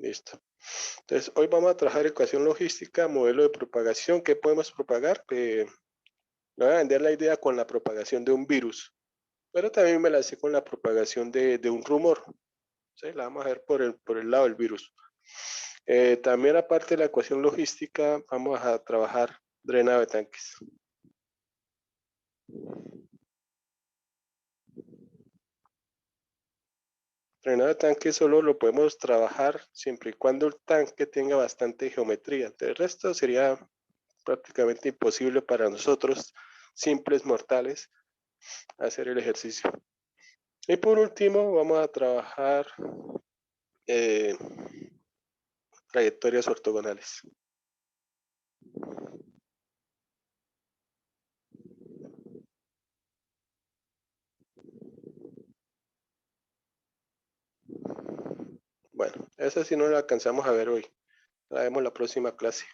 Listo. Entonces, hoy vamos a trabajar ecuación logística, modelo de propagación. ¿Qué podemos propagar? Le voy a vender la idea con la propagación de un virus, pero también me la sé con la propagación de un rumor. ¿Sí? La vamos a ver por el lado del virus. También aparte de la ecuación logística, vamos a trabajar drenado de tanques. Drenado de tanque solo lo podemos trabajar siempre y cuando el tanque tenga bastante geometría. El resto sería prácticamente imposible para nosotros, simples mortales, hacer el ejercicio. Y por último, vamos a trabajar eh, trayectorias ortogonales. Bueno, esa sí no la alcanzamos a ver hoy, la vemos la próxima clase.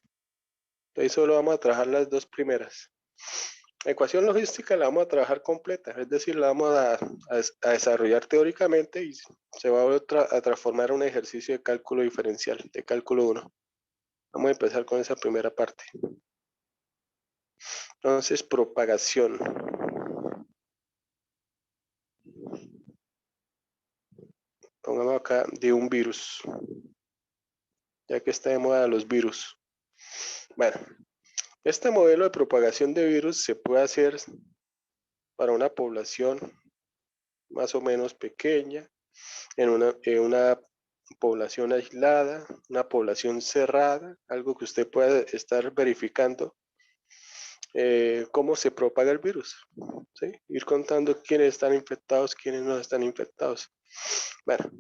Entonces solo vamos a trabajar las dos primeras. La ecuación logística la vamos a trabajar completa, es decir, la vamos a desarrollar teóricamente y se va a transformar en un ejercicio de cálculo diferencial, de cálculo 1. Vamos a empezar con esa primera parte. Entonces, propagación. Pongamos acá de un virus, ya que está de moda los virus. Bueno, este modelo de propagación de virus se puede hacer para una población más o menos pequeña, en una población aislada, una población cerrada, algo que usted pueda estar verificando cómo se propaga el virus. ¿Sí? Ir contando quiénes están infectados, quiénes no están infectados. Bueno,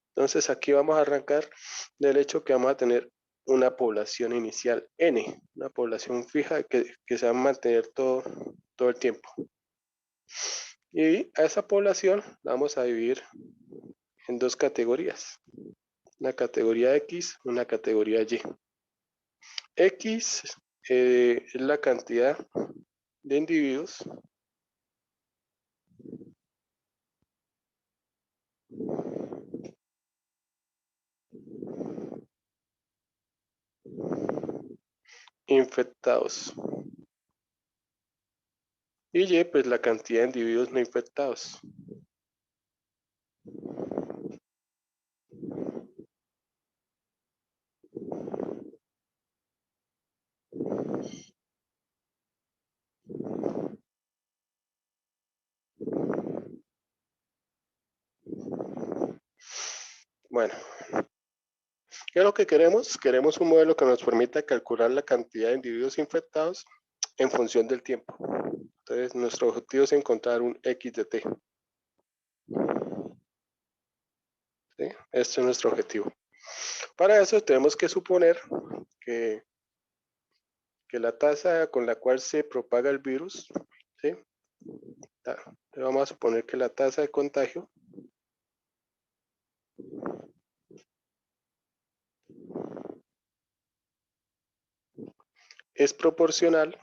entonces aquí vamos a arrancar del hecho que vamos a tener una población inicial N, una población fija que se va a mantener todo el tiempo. Y a esa población la vamos a dividir en dos categorías, una categoría X, una categoría Y. X es la cantidad de individuos infectados. Y Y, pues la cantidad de individuos no infectados. Bueno, ¿qué es lo que queremos? Queremos un modelo que nos permita calcular la cantidad de individuos infectados en función del tiempo. Entonces, nuestro objetivo es encontrar un X de T. ¿Sí? Este es nuestro objetivo. Para eso tenemos que suponer que, que la tasa con la cual se propaga el virus, ¿sí? Vamos a suponer que la tasa de contagio es proporcional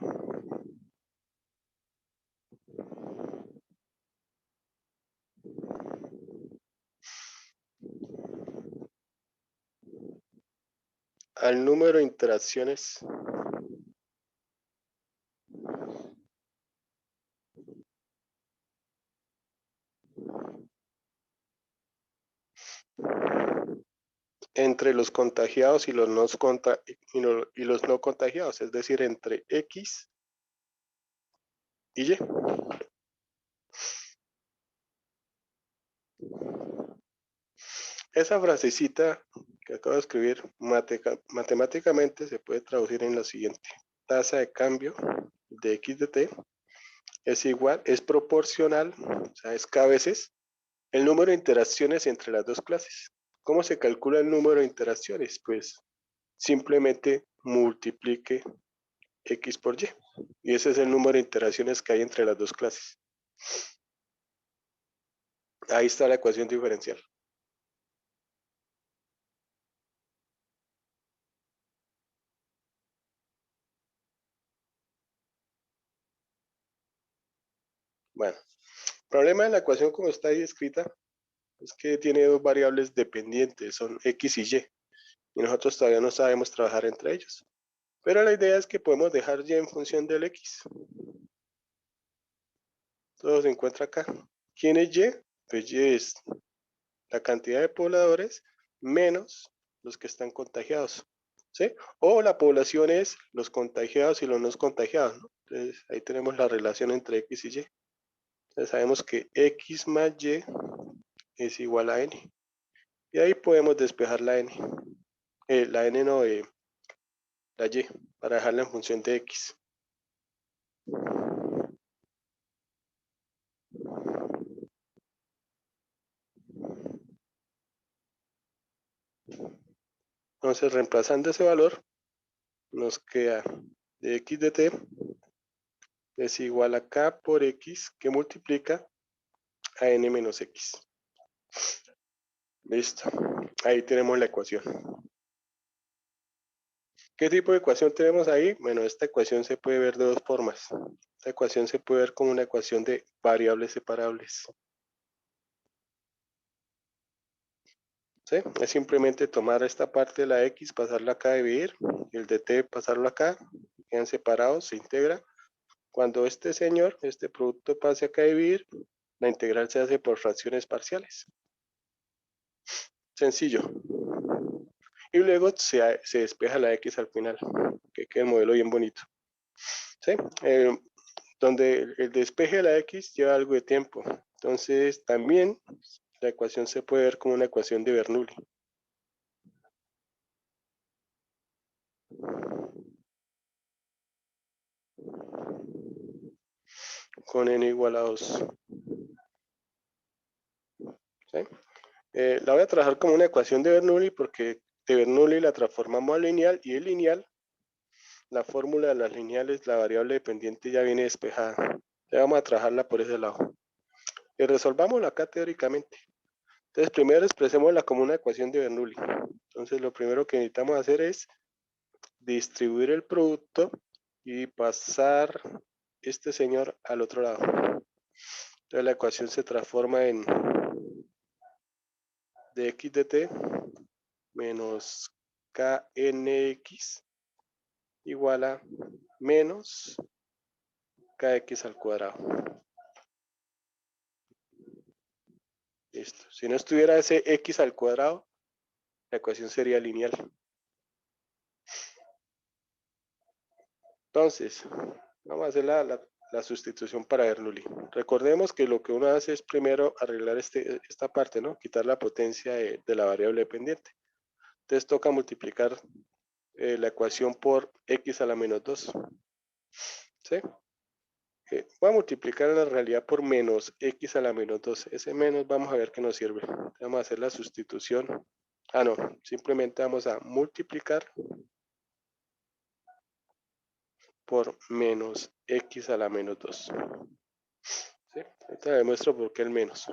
al número de interacciones entre los contagiados y los no contagiados, es decir, entre X y Y. Esa frasecita que acabo de escribir matemáticamente se puede traducir en lo siguiente. Tasa de cambio de X de T es igual, es proporcional, o sea, es K veces el número de interacciones entre las dos clases. ¿Cómo se calcula el número de interacciones? Pues simplemente multiplique X por Y. Y ese es el número de interacciones que hay entre las dos clases. Ahí está la ecuación diferencial. Bueno, el problema de la ecuación como está ahí escrita es que tiene dos variables dependientes, son X y Y. y nosotros todavía no sabemos trabajar entre ellos. Pero la idea es que podemos dejar y en función del x. Todo se encuentra acá. ¿Quién es y? Pues y es la cantidad de pobladores menos los que están contagiados, ¿sí? O la población es los contagiados y los no contagiados, ¿no? Entonces ahí tenemos la relación entre x y y. Entonces sabemos que x más y es igual a n. Y ahí podemos despejar la n. La n no, la y, para dejarla en función de x. Entonces, reemplazando ese valor, nos queda de x de t es igual a k por x que multiplica a n menos x. Listo. Ahí tenemos la ecuación. ¿Qué tipo de ecuación tenemos ahí? Bueno, esta ecuación se puede ver de dos formas. Esta ecuación se puede ver como una ecuación de variables separables. ¿Sí? Es simplemente tomar esta parte de la x, pasarla acá a dividir, y el de t pasarlo acá, quedan separados, se integra. Cuando este producto pase acá a dividir, la integral se hace por fracciones parciales. Sencillo. Y luego se despeja la x al final, que queda el modelo bien bonito. ¿Sí? Donde el despeje de la x lleva algo de tiempo. Entonces, también la ecuación se puede ver como una ecuación de Bernoulli. Con n igual a 2. ¿Sí? La voy a trabajar como una ecuación de Bernoulli porque de Bernoulli la transformamos a lineal y el lineal, la fórmula de las lineales, la variable dependiente ya viene despejada. Ya vamos a trabajarla por ese lado. Y resolvámosla acá teóricamente. Entonces, primero expresémosla como una ecuación de Bernoulli. Entonces, lo primero que necesitamos hacer es distribuir el producto y pasar este señor al otro lado. Entonces, la ecuación se transforma en dx de t menos knx igual a menos kx al cuadrado. Listo. Si no estuviera ese x al cuadrado, la ecuación sería lineal. Entonces, vamos a hacer la sustitución para Bernoulli. Recordemos que lo que uno hace es primero arreglar esta parte, ¿no? Quitar la potencia de la variable dependiente. Entonces toca multiplicar la ecuación por x a la menos 2. ¿Sí? Voy a multiplicar en la realidad por menos x a la menos 2. Ese menos vamos a ver qué nos sirve. Vamos a hacer la sustitución. Ah, no. Simplemente vamos a multiplicar por menos x a la menos 2. ¿Sí? Ahorita demuestro por qué el menos.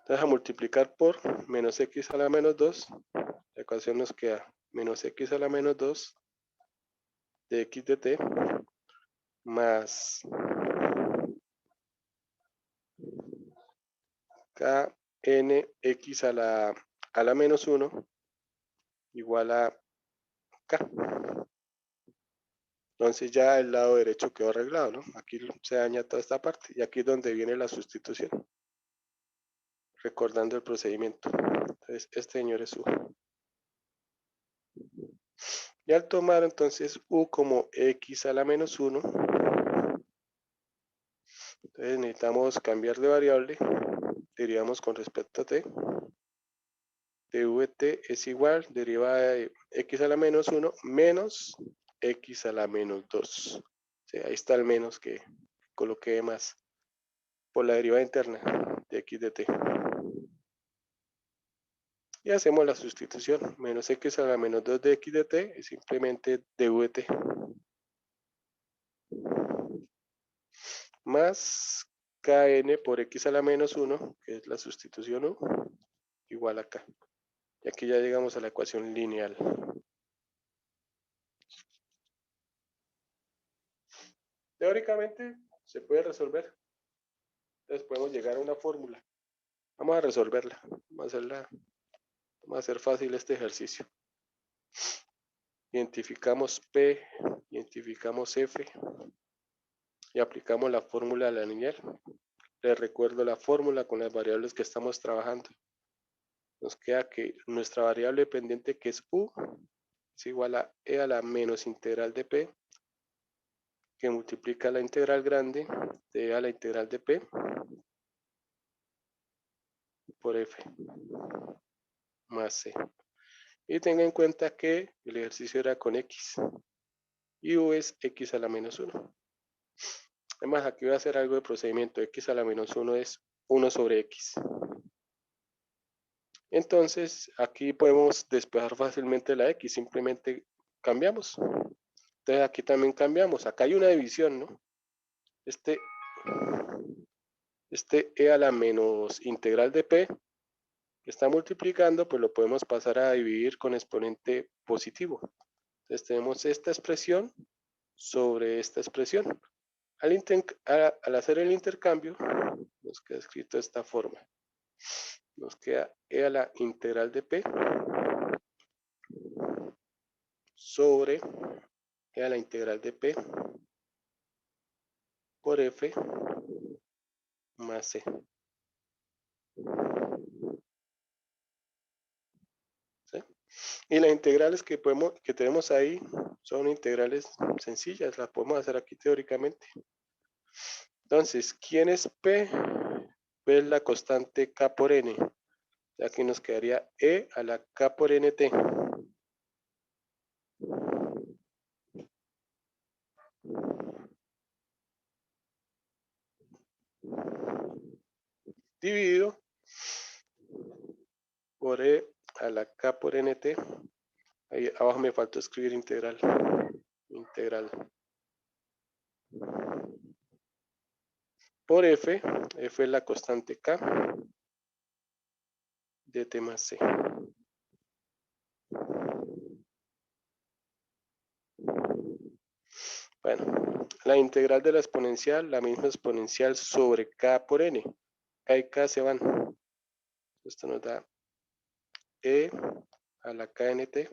Entonces a multiplicar por menos x a la menos 2, la ecuación nos queda menos x a la menos 2 de x de t más knx a la menos 1 igual a k. Entonces ya el lado derecho quedó arreglado, ¿no? Aquí se daña toda esta parte y aquí es donde viene la sustitución. Recordando el procedimiento. Entonces este señor es u. Y al tomar entonces u como x a la menos 1, entonces necesitamos cambiar de variable. Diríamos con respecto a t. dvt es igual, derivada de x a la menos 1 menos x a la menos 2. Sí, ahí está el menos que coloqué de más por la derivada interna de x de t. Y hacemos la sustitución. Menos x a la menos 2 de x de t es simplemente dvt. Más kn por x a la menos 1, que es la sustitución u, igual a k. Y aquí ya llegamos a la ecuación lineal. Teóricamente se puede resolver. Entonces podemos llegar a una fórmula Vamos a resolverla. Vamos a hacer fácil este ejercicio. Identificamos P, identificamos F y aplicamos la fórmula de la lineal. Les recuerdo la fórmula con las variables que estamos trabajando. Nos queda que nuestra variable dependiente, que es U, es igual a E a la menos integral de P, que multiplica la integral grande de E a la integral de P por F más C. Y tenga en cuenta que el ejercicio era con X y U es X a la menos 1. Además, aquí voy a hacer algo de procedimiento. X a la menos 1 es 1 sobre X. Entonces, aquí podemos despejar fácilmente la X. Simplemente cambiamos. Entonces, aquí también cambiamos. Acá hay una división, ¿no? Este E a la menos integral de P que está multiplicando, pues lo podemos pasar a dividir con exponente positivo. Entonces, tenemos esta expresión sobre esta expresión. Al hacer el intercambio, nos queda escrito de esta forma. Nos queda E a la integral de P sobre E a la integral de P por F más C. ¿Sí? Y las integrales que tenemos ahí son integrales sencillas, las podemos hacer aquí teóricamente. Entonces, ¿quién es P? P es la constante K por N. Aquí nos quedaría E a la K por NT. Dividido por E a la K por NT. Ahí abajo me faltó escribir integral. Integral. Por F. F es la constante K de T más C. Bueno, la integral de la exponencial, la misma exponencial sobre K por N. K y K se van. Esto nos da E a la KNT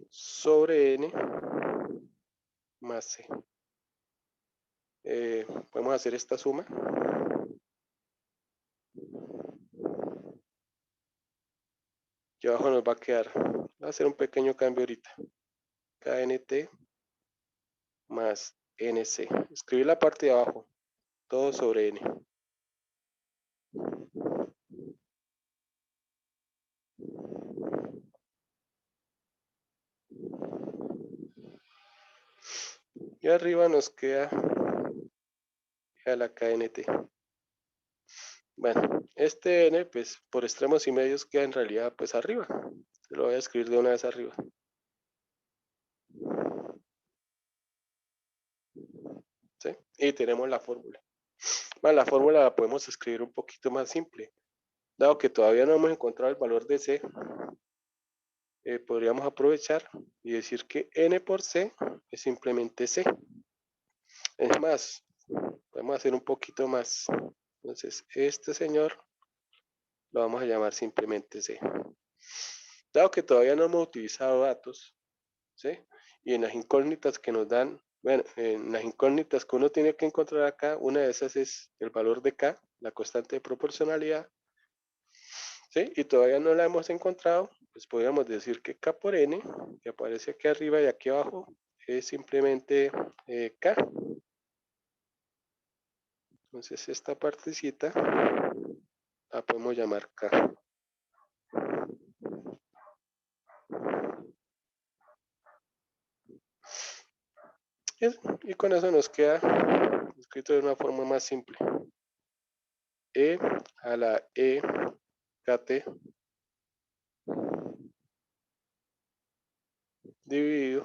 sobre N más C. Podemos hacer esta suma. Y abajo nos va a quedar, va a hacer un pequeño cambio ahorita. KNT más NC. Escribir la parte de abajo, todo sobre N. Y arriba nos queda a la KNT. Bueno, este N, pues por extremos y medios queda en realidad pues arriba. Se lo voy a escribir de una vez arriba. ¿Sí? Y tenemos la fórmula. Bueno, la fórmula la podemos escribir un poquito más simple. Dado que todavía no hemos encontrado el valor de C, podríamos aprovechar y decir que N por C es simplemente C. Es más, podemos hacer un poquito más. Entonces, este señor lo vamos a llamar simplemente C. Dado que todavía no hemos utilizado datos, ¿sí? Y en las incógnitas que nos dan, bueno, en las incógnitas que uno tiene que encontrar acá, una de esas es el valor de K, la constante de proporcionalidad, ¿sí? Y todavía no la hemos encontrado, pues podríamos decir que K por N, que aparece aquí arriba y aquí abajo, es simplemente K. Entonces esta partecita la podemos llamar K. Y con eso nos queda escrito de una forma más simple. E a la E KT dividido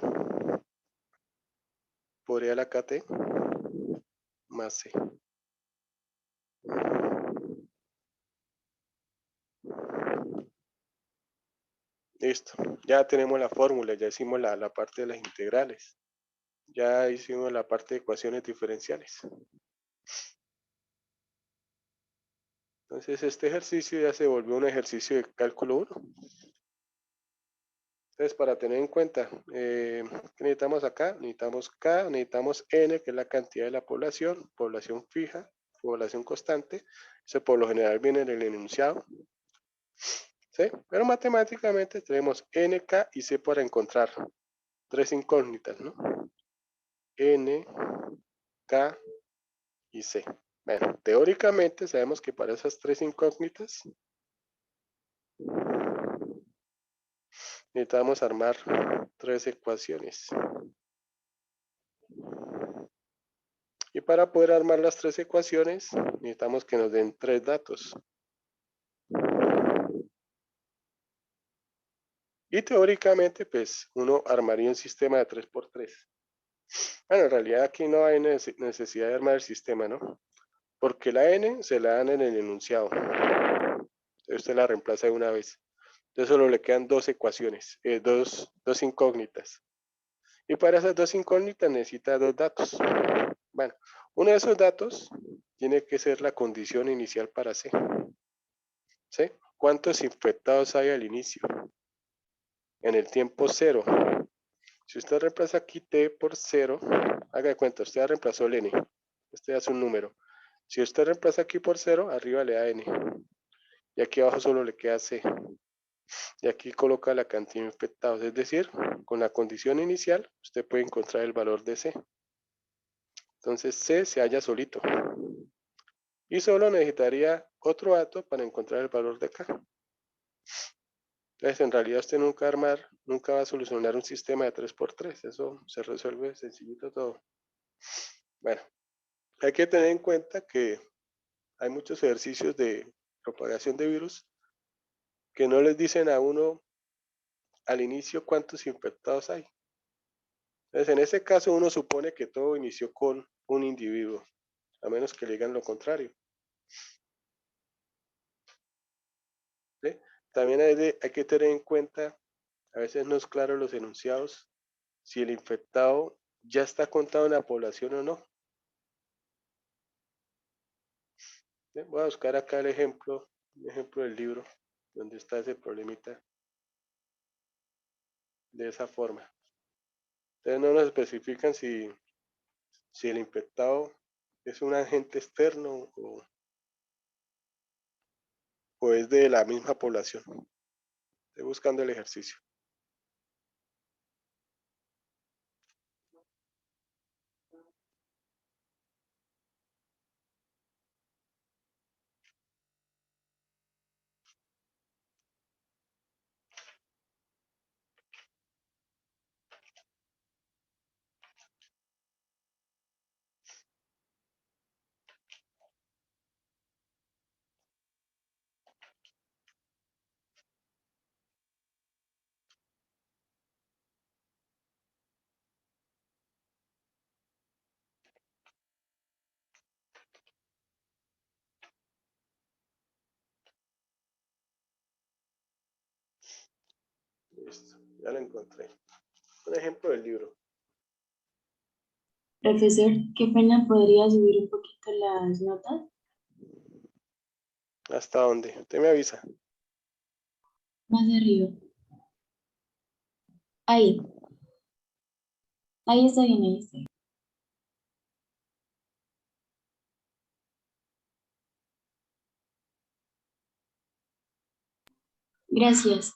por E a la KT más C. Listo, ya tenemos la fórmula, ya hicimos la parte de las integrales, ya hicimos la parte de ecuaciones diferenciales. Entonces este ejercicio ya se volvió un ejercicio de cálculo 1. Entonces para tener en cuenta, ¿qué necesitamos acá? Necesitamos K, necesitamos N, que es la cantidad de la población fija, población constante. Eso por lo general viene en el enunciado. ¿Sí? Pero matemáticamente tenemos N, K y C para encontrar tres incógnitas, ¿no? N, K y C. Bueno, teóricamente sabemos que para esas tres incógnitas necesitamos armar tres ecuaciones. Y para poder armar las tres ecuaciones necesitamos que nos den tres datos. Y teóricamente, pues, uno armaría un sistema de 3×3. Bueno, en realidad aquí no hay necesidad de armar el sistema, ¿no? Porque la n se la dan en el enunciado. Entonces usted la reemplaza de una vez. Entonces solo le quedan dos ecuaciones, dos incógnitas. Y para esas dos incógnitas necesita dos datos. Bueno, uno de esos datos tiene que ser la condición inicial para C. ¿Sí? ¿Cuántos infectados hay al inicio? En el tiempo 0. Si usted reemplaza aquí t por 0, haga de cuenta, usted ya reemplazó el n. Este ya es un número. Si usted reemplaza aquí por 0, arriba le da n. Y aquí abajo solo le queda c. Y aquí coloca la cantidad de infectados. Es decir, con la condición inicial, usted puede encontrar el valor de c. Entonces c se halla solito. Y solo necesitaría otro dato para encontrar el valor de k. Entonces, en realidad usted nunca va a solucionar un sistema de 3×3. Eso se resuelve sencillito todo. Bueno, hay que tener en cuenta que hay muchos ejercicios de propagación de virus que no les dicen a uno al inicio cuántos infectados hay. Entonces, en ese caso, uno supone que todo inició con un individuo, a menos que le digan lo contrario. ¿Sí? También hay que tener en cuenta, a veces no es claro los enunciados, si el infectado ya está contado en la población o no. ¿Sí? Voy a buscar acá el ejemplo, un ejemplo del libro, donde está ese problemita de esa forma. Entonces no nos especifican si el infectado es un agente externo o es de la misma población. Estoy buscando el ejercicio. Listo, ya lo encontré. Un ejemplo del libro. Profesor, qué pena, ¿podría subir un poquito las notas? ¿Hasta dónde? Usted me avisa. Más arriba. Ahí. Ahí está bien, ahí está bien. Gracias.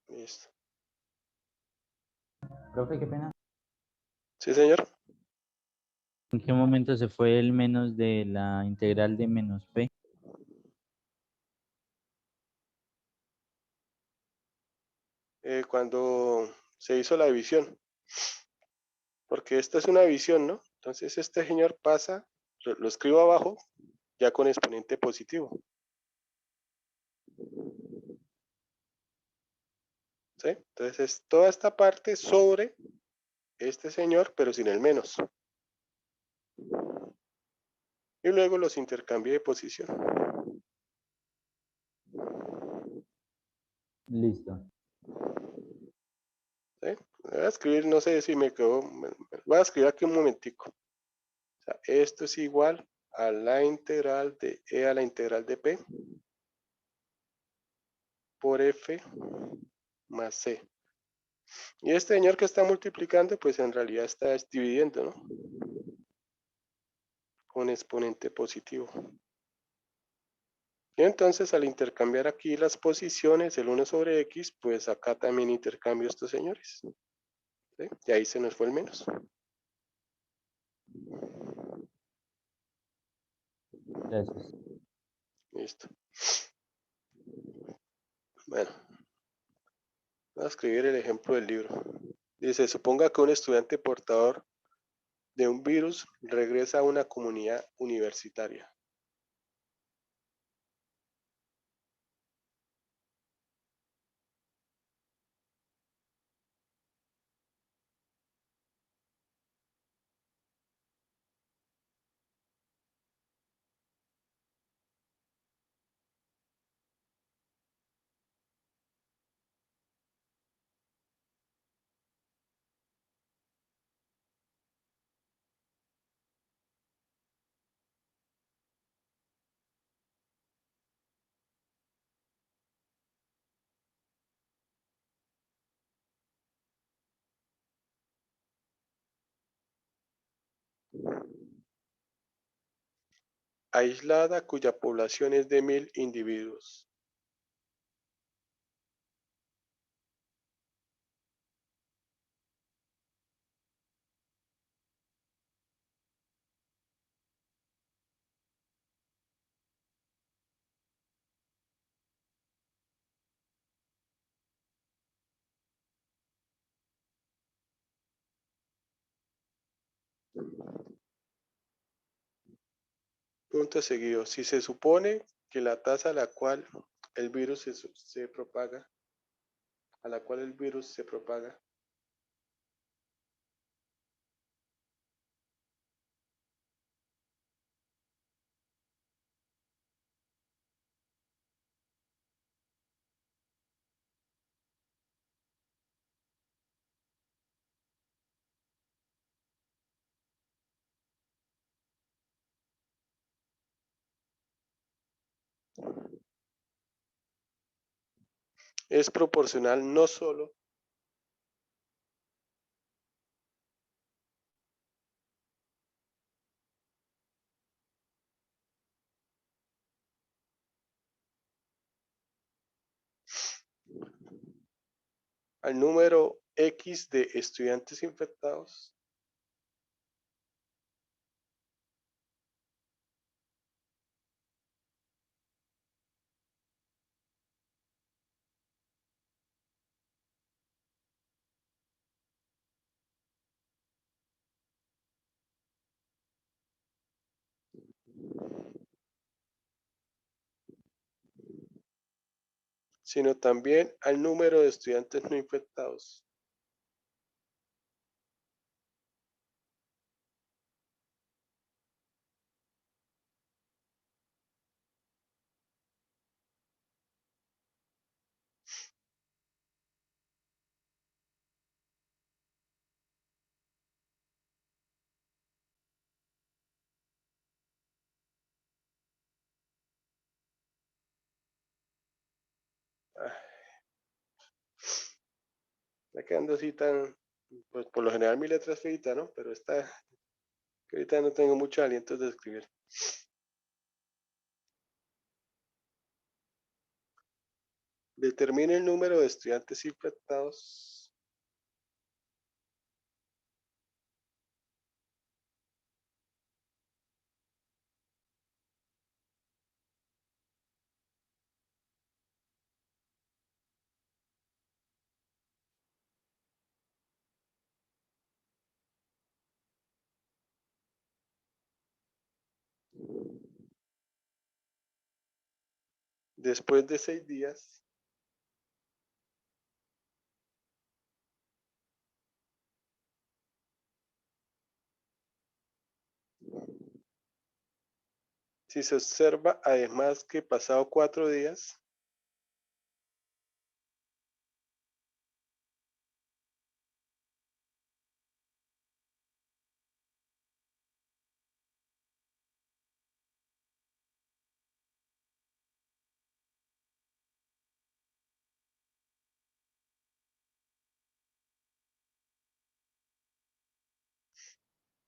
Listo. Profe, qué pena. Sí, señor. ¿En qué momento se fue el menos de la integral de menos p? Cuando se hizo la división. Porque esta es una división, ¿no? Entonces este señor pasa, lo escribo abajo, ya con exponente positivo. ¿Sí? Entonces es toda esta parte sobre este señor, pero sin el menos. Y luego los intercambié de posición. Listo. ¿Sí? Voy a escribir, no sé si me quedó, voy a escribir aquí un momentico. O sea, esto es igual a la integral de E a la integral de P por F más C. Y este señor que está multiplicando, pues en realidad está dividiendo, ¿no? Con exponente positivo. Y entonces al intercambiar aquí las posiciones, el 1 sobre X, pues acá también intercambio estos señores. ¿Sí? Y ahí se nos fue el menos. Gracias. Listo. Bueno, voy a escribir el ejemplo del libro. Dice, suponga que un estudiante portador de un virus regresa a una comunidad universitaria. Aislada cuya población es de 1000 individuos. Punto seguido. Si se supone que la tasa a la cual el virus se propaga, es proporcional no solo al número X de estudiantes infectados, sino también al número de estudiantes no infectados. Ah, está quedando así tan, pues por lo general mi letra es feita, ¿no? Pero esta, que ahorita no tengo mucho aliento de escribir. Determine el número de estudiantes infectados después de 6 días si se observa además que pasado 4 días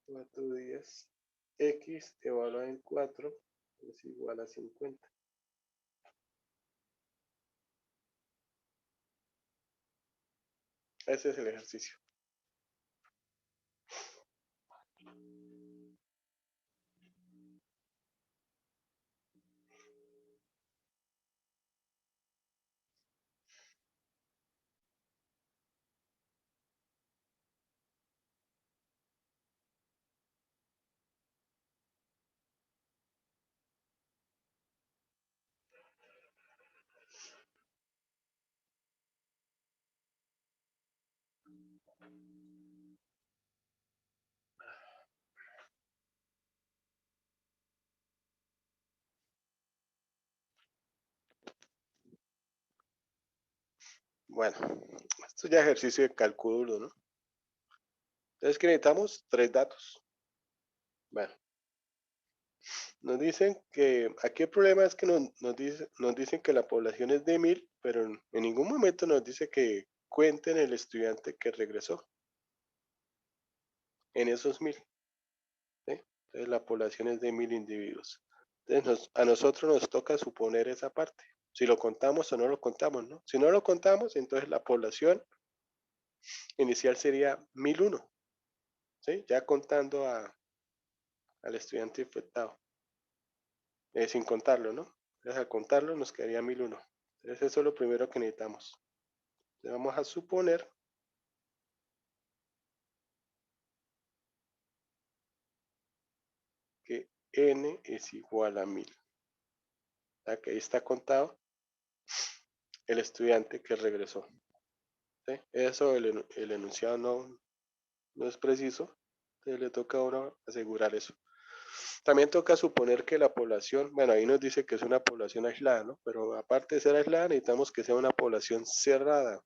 4 días. X evaluado en 4 es igual a 50. Ese es el ejercicio. Bueno, esto ya es ejercicio de cálculo, ¿no? Entonces, ¿qué necesitamos? 3 datos. Bueno, nos dicen que aquí el problema es que nos dicen que la población es de 1000, pero en ningún momento nos dice que cuenten el estudiante que regresó en esos 1000. ¿Sí? Entonces la población es de 1000 individuos. Entonces a nosotros nos toca suponer esa parte. Si lo contamos o no lo contamos, ¿no? Si no lo contamos, entonces la población inicial sería 1001, ¿sí? Ya contando al estudiante infectado, sin contarlo, ¿no? Entonces al contarlo nos quedaría 1001. Entonces eso es lo primero que necesitamos. Entonces vamos a suponer que n es igual a 1000. Que ahí está contado el estudiante que regresó. ¿Sí? Eso el enunciado no es preciso, entonces le toca a uno asegurar eso. También toca suponer que la población, bueno, ahí nos dice que es una población aislada, ¿no? Pero aparte de ser aislada, necesitamos que sea una población cerrada.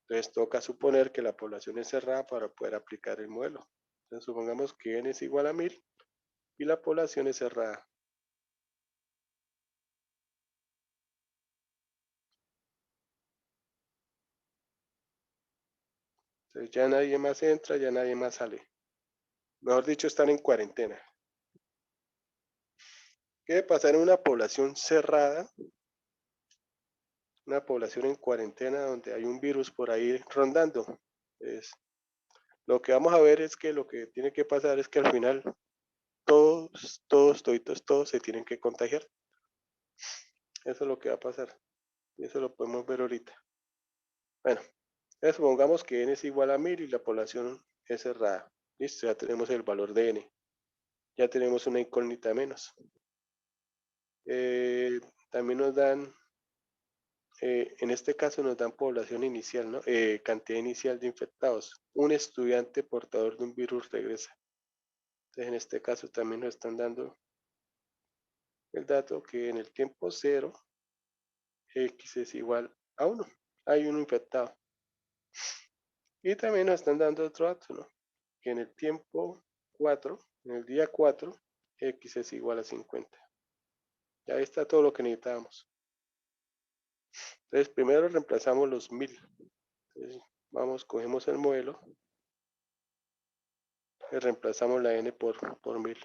Entonces toca suponer que la población es cerrada para poder aplicar el modelo. Entonces supongamos que n es igual a 1000 y la población es cerrada. Entonces ya nadie más entra, ya nadie más sale. Mejor dicho, están en cuarentena. ¿Qué debe pasar en una población cerrada? Una población en cuarentena donde hay un virus por ahí rondando. Entonces, lo que vamos a ver es que lo que tiene que pasar es que al final todos se tienen que contagiar. Eso es lo que va a pasar. Y eso lo podemos ver ahorita. Bueno, entonces supongamos que n es igual a 1000 y la población es cerrada. Listo, ya tenemos el valor de n. Ya tenemos una incógnita menos. También nos dan, en este caso nos dan población inicial, ¿no? Cantidad inicial de infectados. Un estudiante portador de un virus regresa. Entonces en este caso también nos están dando el dato que en el tiempo 0, x es igual a 1. Hay un infectado. Y también nos están dando otro dato, ¿no? Que en el tiempo 4, en el día 4, x es igual a 50. Ya está todo lo que necesitábamos. Entonces primero reemplazamos los 1000. Entonces vamos, cogemos el modelo y reemplazamos la n por 1000.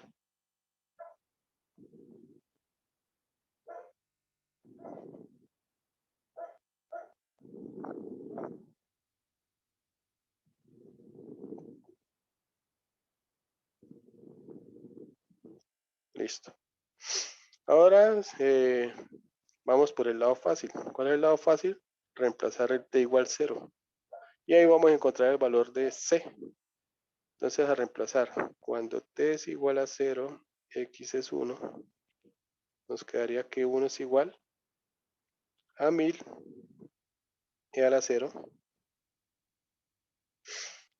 Listo. Ahora vamos por el lado fácil. ¿Cuál es el lado fácil? Reemplazar el t igual 0. Y ahí vamos a encontrar el valor de c. Entonces a reemplazar, cuando t es igual a 0, x es 1, nos quedaría que 1 es igual a 1000 e a la 0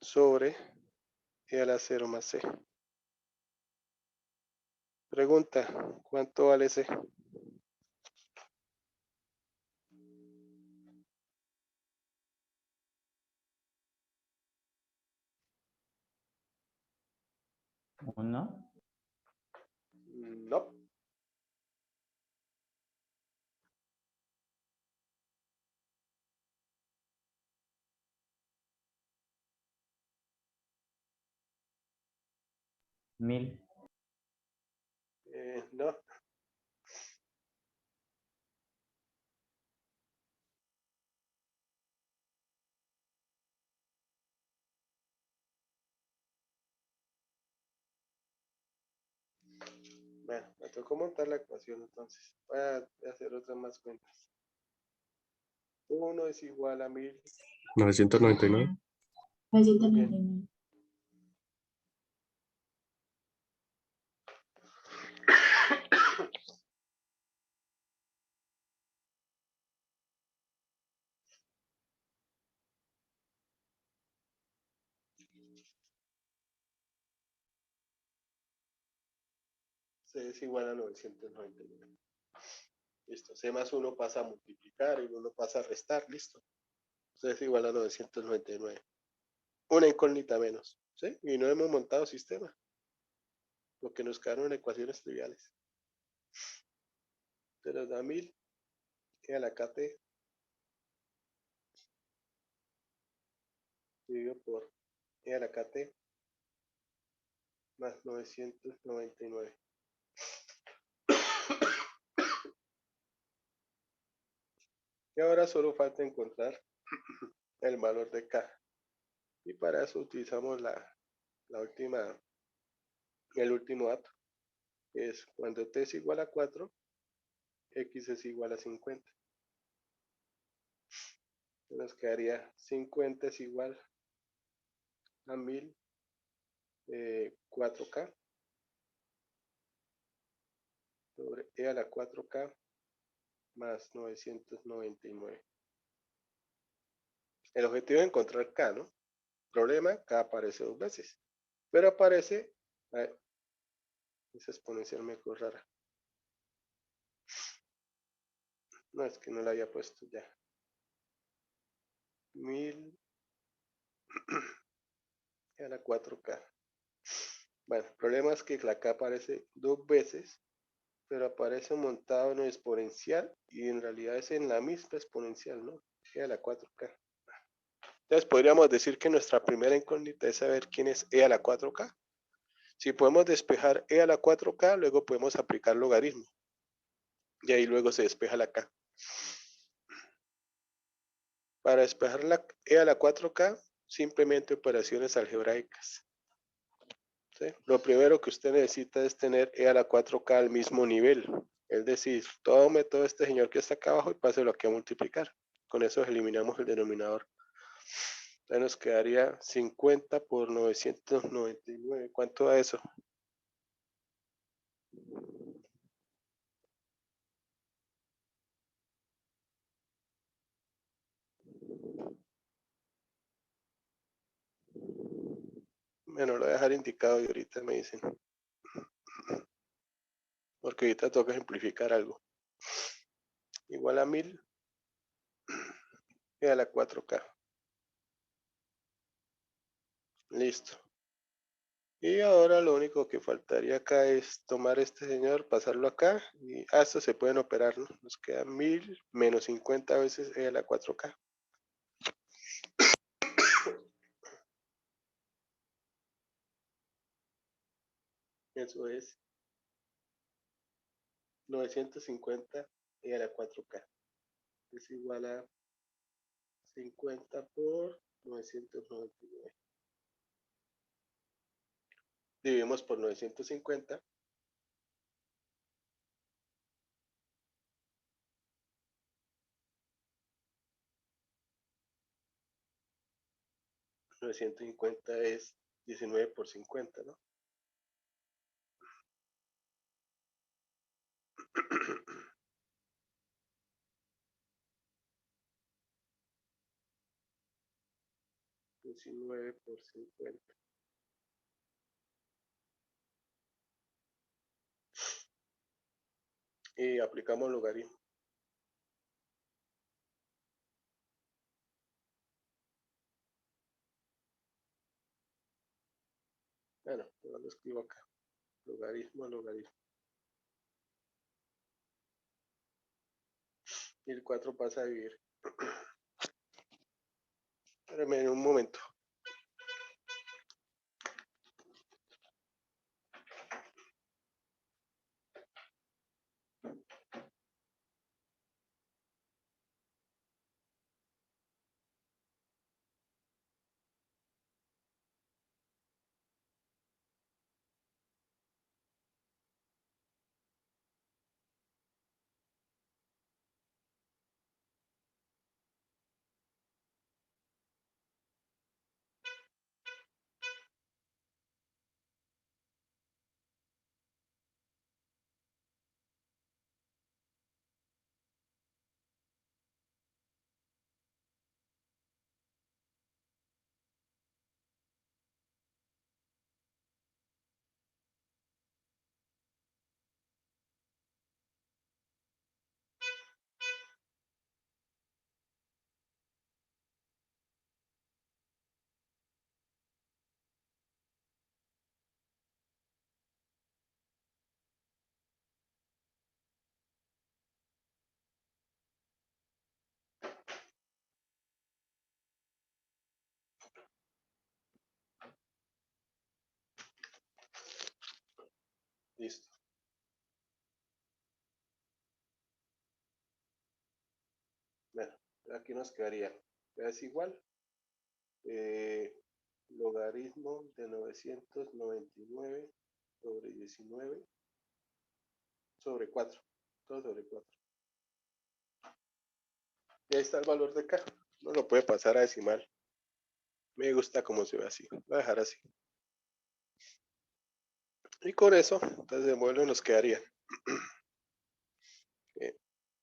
sobre e a la 0 más c. Pregunta, ¿cuánto vale c? ¿Uno? No. 1000. No. Bueno, me tocó montar la ecuación entonces. Voy a hacer otras más cuentas. 1 es igual a 1000. 999. 999. C es igual a 999. Listo. C más 1 pasa a multiplicar y 1 pasa a restar. Listo. C es igual a 999. Una incógnita menos. ¿Sí? Y no hemos montado sistema. Lo que nos quedaron ecuaciones triviales. Se nos da 1000 e a la KT dividido por e a la KT más 999. Y ahora solo falta encontrar el valor de K. Y para eso utilizamos el último dato, que es cuando T es igual a 4, X es igual a 50. Nos quedaría 50 es igual a 1000 4K sobre e a la 4K más 999. El objetivo es encontrar K, ¿no? Problema, K aparece 2 veces. Pero aparece, esa exponencial me quedó rara. No, es que no la había puesto ya. 1000 a la 4K. Bueno, el problema es que la K aparece 2 veces, pero aparece montado en exponencial y en realidad es en la misma exponencial, ¿no? E a la 4K. Entonces podríamos decir que nuestra primera incógnita es saber quién es e a la 4K. Si podemos despejar e a la 4K, luego podemos aplicar logaritmo. Y ahí luego se despeja la K. Para despejar la e a la 4K, simplemente operaciones algebraicas. ¿Sí? Lo primero que usted necesita es tener e a la 4K al mismo nivel. Es decir, tome todo este señor que está acá abajo y páselo aquí a multiplicar. Con eso eliminamos el denominador. Entonces nos quedaría 50 por 999. ¿Cuánto da eso? Bueno, lo voy a dejar indicado y ahorita me dicen. Porque ahorita toca simplificar algo. Igual a 1000 y a la 4K. Listo. Y ahora lo único que faltaría acá es tomar este señor, pasarlo acá. Y esto se pueden operar, ¿no? Nos queda 1000 menos 50 veces e a la 4K. Eso es 950 e a la 4K. Es igual a 50 por 999. Dividimos por 950. $950 es 19 por 50, ¿no? $19 por 50. Y aplicamos logaritmo. Bueno, yo lo escribo acá. Logaritmo, logaritmo. Y el 4 pasa a dividir. Espérame un momento. Listo. Bueno, aquí nos quedaría. Es igual. Logaritmo de 999 sobre 19 sobre 4. Todo sobre 4. Y ahí está el valor de acá. No lo puede pasar a decimal. Me gusta cómo se ve así. Voy a dejar así. Y con eso, entonces el modelo nos quedaría.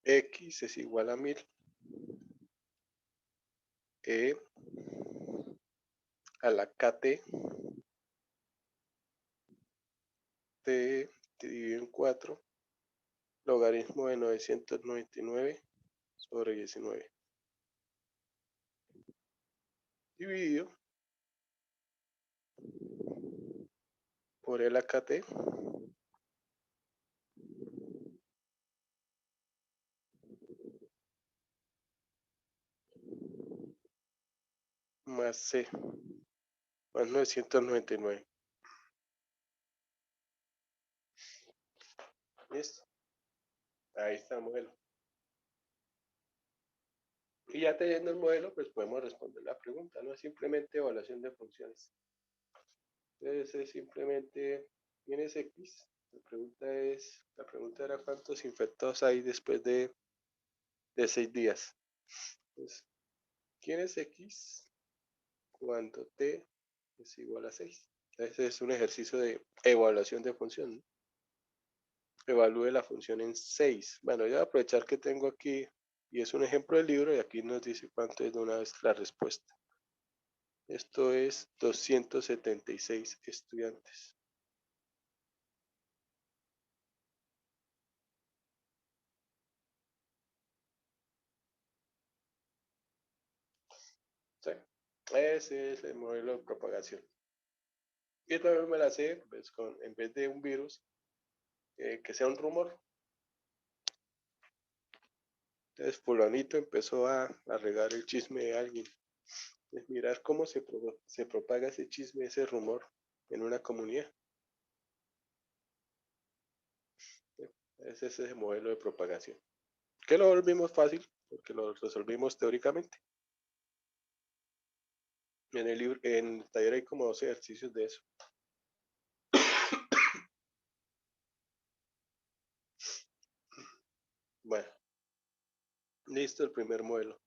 X es igual a 1000. E a la KT. T dividido en 4. Logaritmo de 999 sobre 19. Dividido por el AKT más C más 999. Listo. Ahí está el modelo. Y ya teniendo el modelo, pues podemos responder la pregunta. No es simplemente evaluación de funciones. Entonces es simplemente, ¿quién es X? La pregunta era cuántos infectados hay después de 6 días. Entonces, ¿quién es X cuando T es igual a 6? Ese es un ejercicio de evaluación de función, ¿no? Evalúe la función en 6. Bueno, yo voy a aprovechar que tengo aquí, y es un ejemplo del libro, y aquí nos dice cuánto es de una vez la respuesta. Esto es 276 estudiantes. ¿Sí? Ese es el modelo de propagación. Y también me la sé, pues, en vez de un virus, que sea un rumor. Entonces, fulanito empezó a regar el chisme de alguien. Es mirar cómo se propaga ese chisme, ese rumor en una comunidad. Ese es ese modelo de propagación. Que lo volvimos fácil porque lo resolvimos teóricamente. En el libro, en el taller hay como 12 ejercicios de eso. Bueno, listo el primer modelo.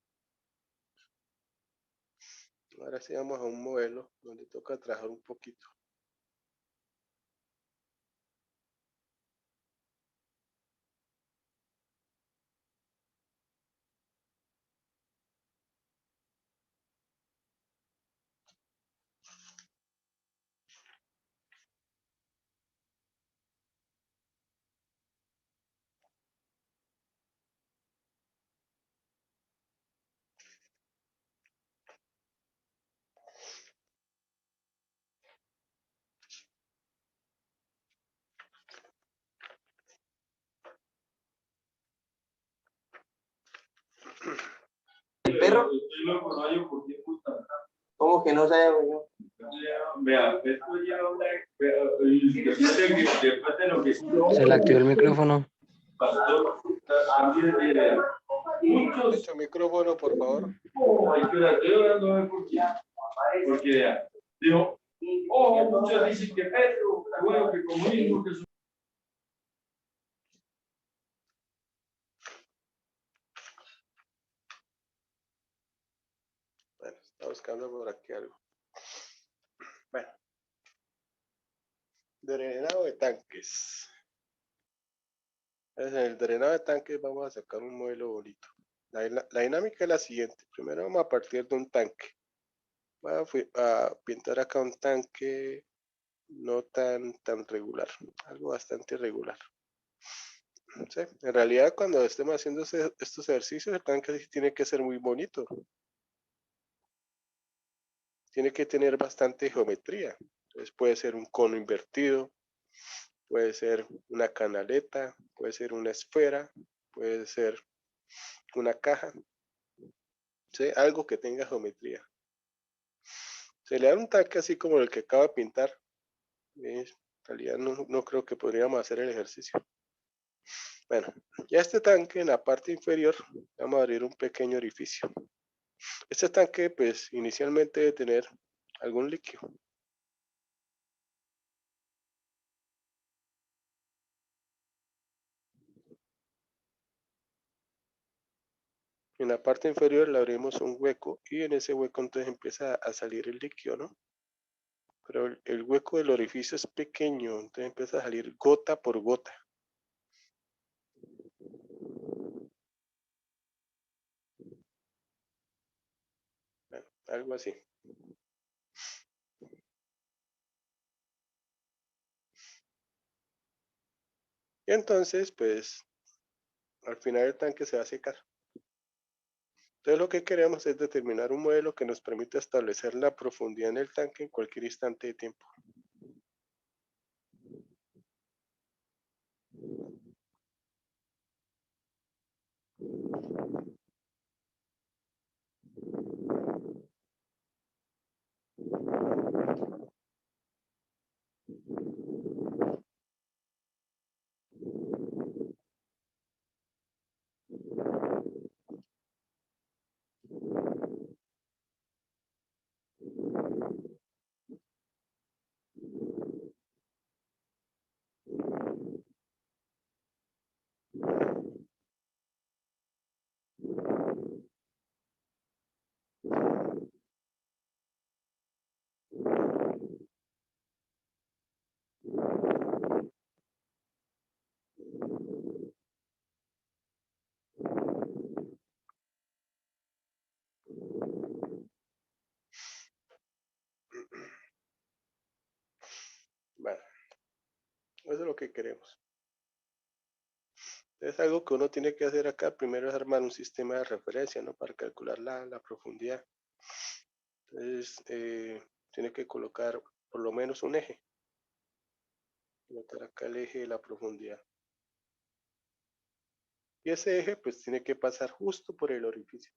Ahora sí vamos a un modelo donde toca trabajar un poquito. El perro. ¿Cómo que no sabe, güey? Vea, esto ya después de lo que Se le activó el micrófono. pasó, muchos, Mucho micrófono, por favor. hay que estoy orando porque digo, muchos dicen que Pedro, bueno, que comunismo, que su... Bueno, está buscando por aquí algo. Bueno. Drenado de tanques. En el drenado de tanques vamos a sacar un modelo bonito. La dinámica es la siguiente. Primero vamos a partir de un tanque. Voy a pintar acá un tanque no tan regular. Algo bastante regular. ¿Sí? En realidad cuando estemos haciendo estos ejercicios, el tanque tiene que ser muy bonito. Tiene que tener bastante geometría. Entonces puede ser un cono invertido, puede ser una canaleta, puede ser una esfera, puede ser una caja, ¿sí? Algo que tenga geometría. Se le da un tanque así como el que acabo de pintar. ¿Ves? realidad no creo que podríamos hacer el ejercicio. Bueno, ya este tanque en la parte inferior, vamos a abrir un pequeño orificio. Este tanque, pues, inicialmente debe tener algún líquido. En la parte inferior le abrimos un hueco y en ese hueco entonces empieza a salir el líquido, ¿no? Pero el hueco del orificio es pequeño, entonces empieza a salir gota por gota. Bueno, algo así. Y entonces, pues, al final el tanque se va a secar. Entonces lo que queremos es determinar un modelo que nos permita establecer la profundidad en el tanque en cualquier instante de tiempo. Bueno, eso es lo que queremos. Es algo que uno tiene que hacer acá. Primero es armar un sistema de referencia, ¿no? Para calcular la profundidad. Entonces, tiene que colocar por lo menos un eje. Colocar acá el eje de la profundidad. Y ese eje, pues, tiene que pasar justo por el orificio.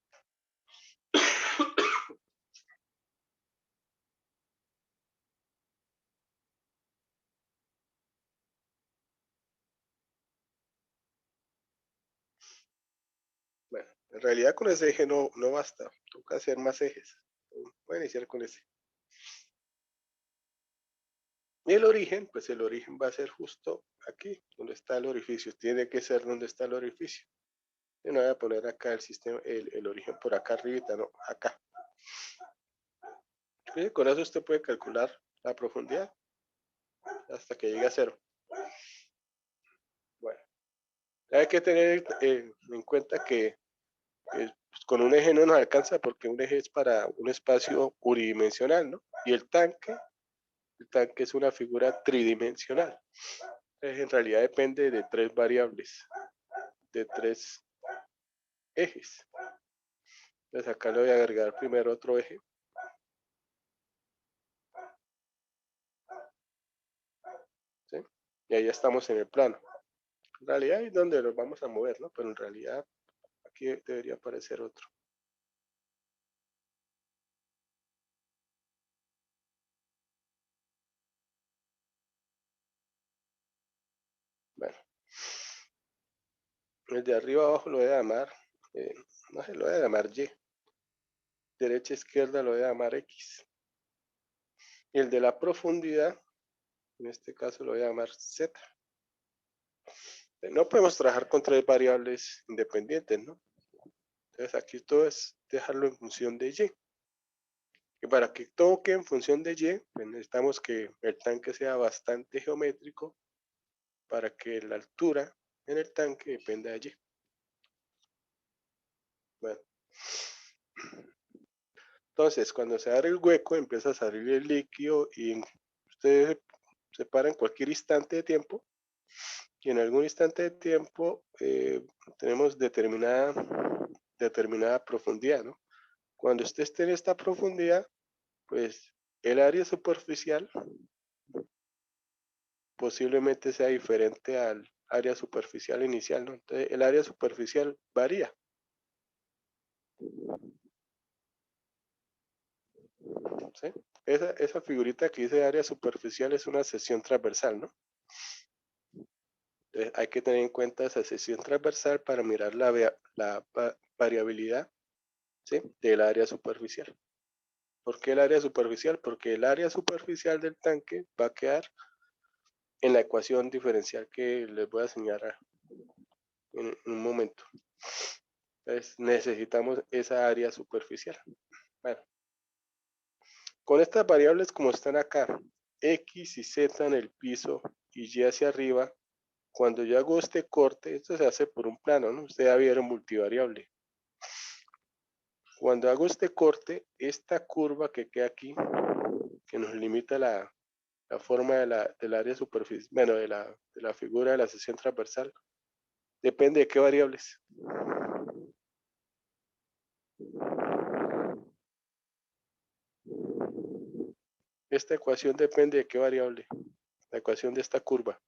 Bueno, en realidad con ese eje no basta. Toca hacer más ejes. Voy a iniciar con ese. Y el origen, pues el origen va a ser justo aquí, donde está el orificio. Tiene que ser donde está el orificio. Yo no voy a poner acá el sistema, el origen por acá arribita, no, acá. Y con eso usted puede calcular la profundidad hasta que llegue a 0. Bueno, hay que tener en cuenta que pues, con un eje no nos alcanza porque un eje es para un espacio unidimensional, ¿no? Y el tanque es una figura tridimensional. Entonces, en realidad depende de 3 variables, de 3 ejes. Entonces acá le voy a agregar primero otro eje. ¿Sí? Y ahí ya estamos en el plano. En realidad es donde nos vamos a mover, ¿no? Pero en realidad aquí debería aparecer otro. Bueno. El de arriba abajo lo voy a llamar, no sé, lo voy a llamar Y. Derecha izquierda lo voy a llamar X. Y el de la profundidad, en este caso lo voy a llamar Z. No podemos trabajar con 3 variables independientes, ¿no? Entonces aquí todo es dejarlo en función de Y. Y para que todo quede en función de Y, pues necesitamos que el tanque sea bastante geométrico para que la altura en el tanque dependa de Y. Bueno. Entonces, cuando se abre el hueco, empieza a salir el líquido y ustedes se para en cualquier instante de tiempo. Y en algún instante de tiempo tenemos determinada profundidad, ¿no? Cuando usted esté en esta profundidad, pues el área superficial posiblemente sea diferente al área superficial inicial, ¿no? Entonces el área superficial varía. ¿Sí? Esa figurita que dice área superficial es una sección transversal, ¿no? Entonces hay que tener en cuenta esa sección transversal para mirar la variabilidad, ¿sí?, del área superficial. ¿Por qué el área superficial? Porque el área superficial del tanque va a quedar en la ecuación diferencial que les voy a señalar en un momento. Entonces necesitamos esa área superficial. Bueno, con estas variables como están acá, X y Z en el piso y Y hacia arriba, cuando yo hago este corte, esto se hace por un plano, ¿no? Ustedes ya vieron multivariable. Cuando hago este corte, esta curva que queda aquí, que nos limita la forma del área superficial, bueno, de la figura de la sección transversal, depende de qué variables. Esta ecuación depende de qué variable, la ecuación de esta curva.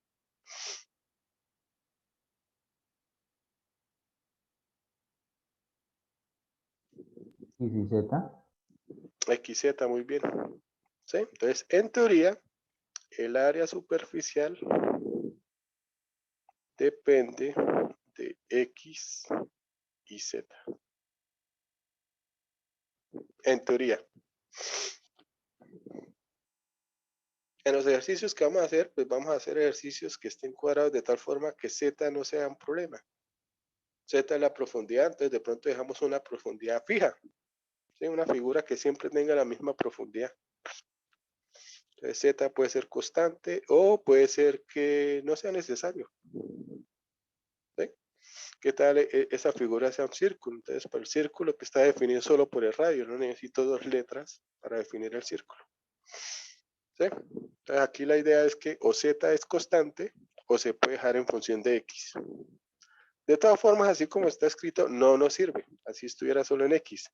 ¿Y si Z? XZ, muy bien. ¿Sí? Entonces, en teoría, el área superficial depende de X y Z. En teoría. En los ejercicios que vamos a hacer, pues vamos a hacer ejercicios que estén cuadrados de tal forma que Z no sea un problema. Z es la profundidad, entonces de pronto dejamos una profundidad fija. ¿Sí? Una figura que siempre tenga la misma profundidad. Entonces Z puede ser constante o puede ser que no sea necesario. ¿Sí? ¿Qué tal esa figura sea un círculo? Entonces, para el círculo que está definido solo por el radio, no necesito dos letras para definir el círculo. ¿Sí? Entonces, aquí la idea es que o Z es constante o se puede dejar en función de X. De todas formas, así como está escrito, no nos sirve. Así estuviera solo en X.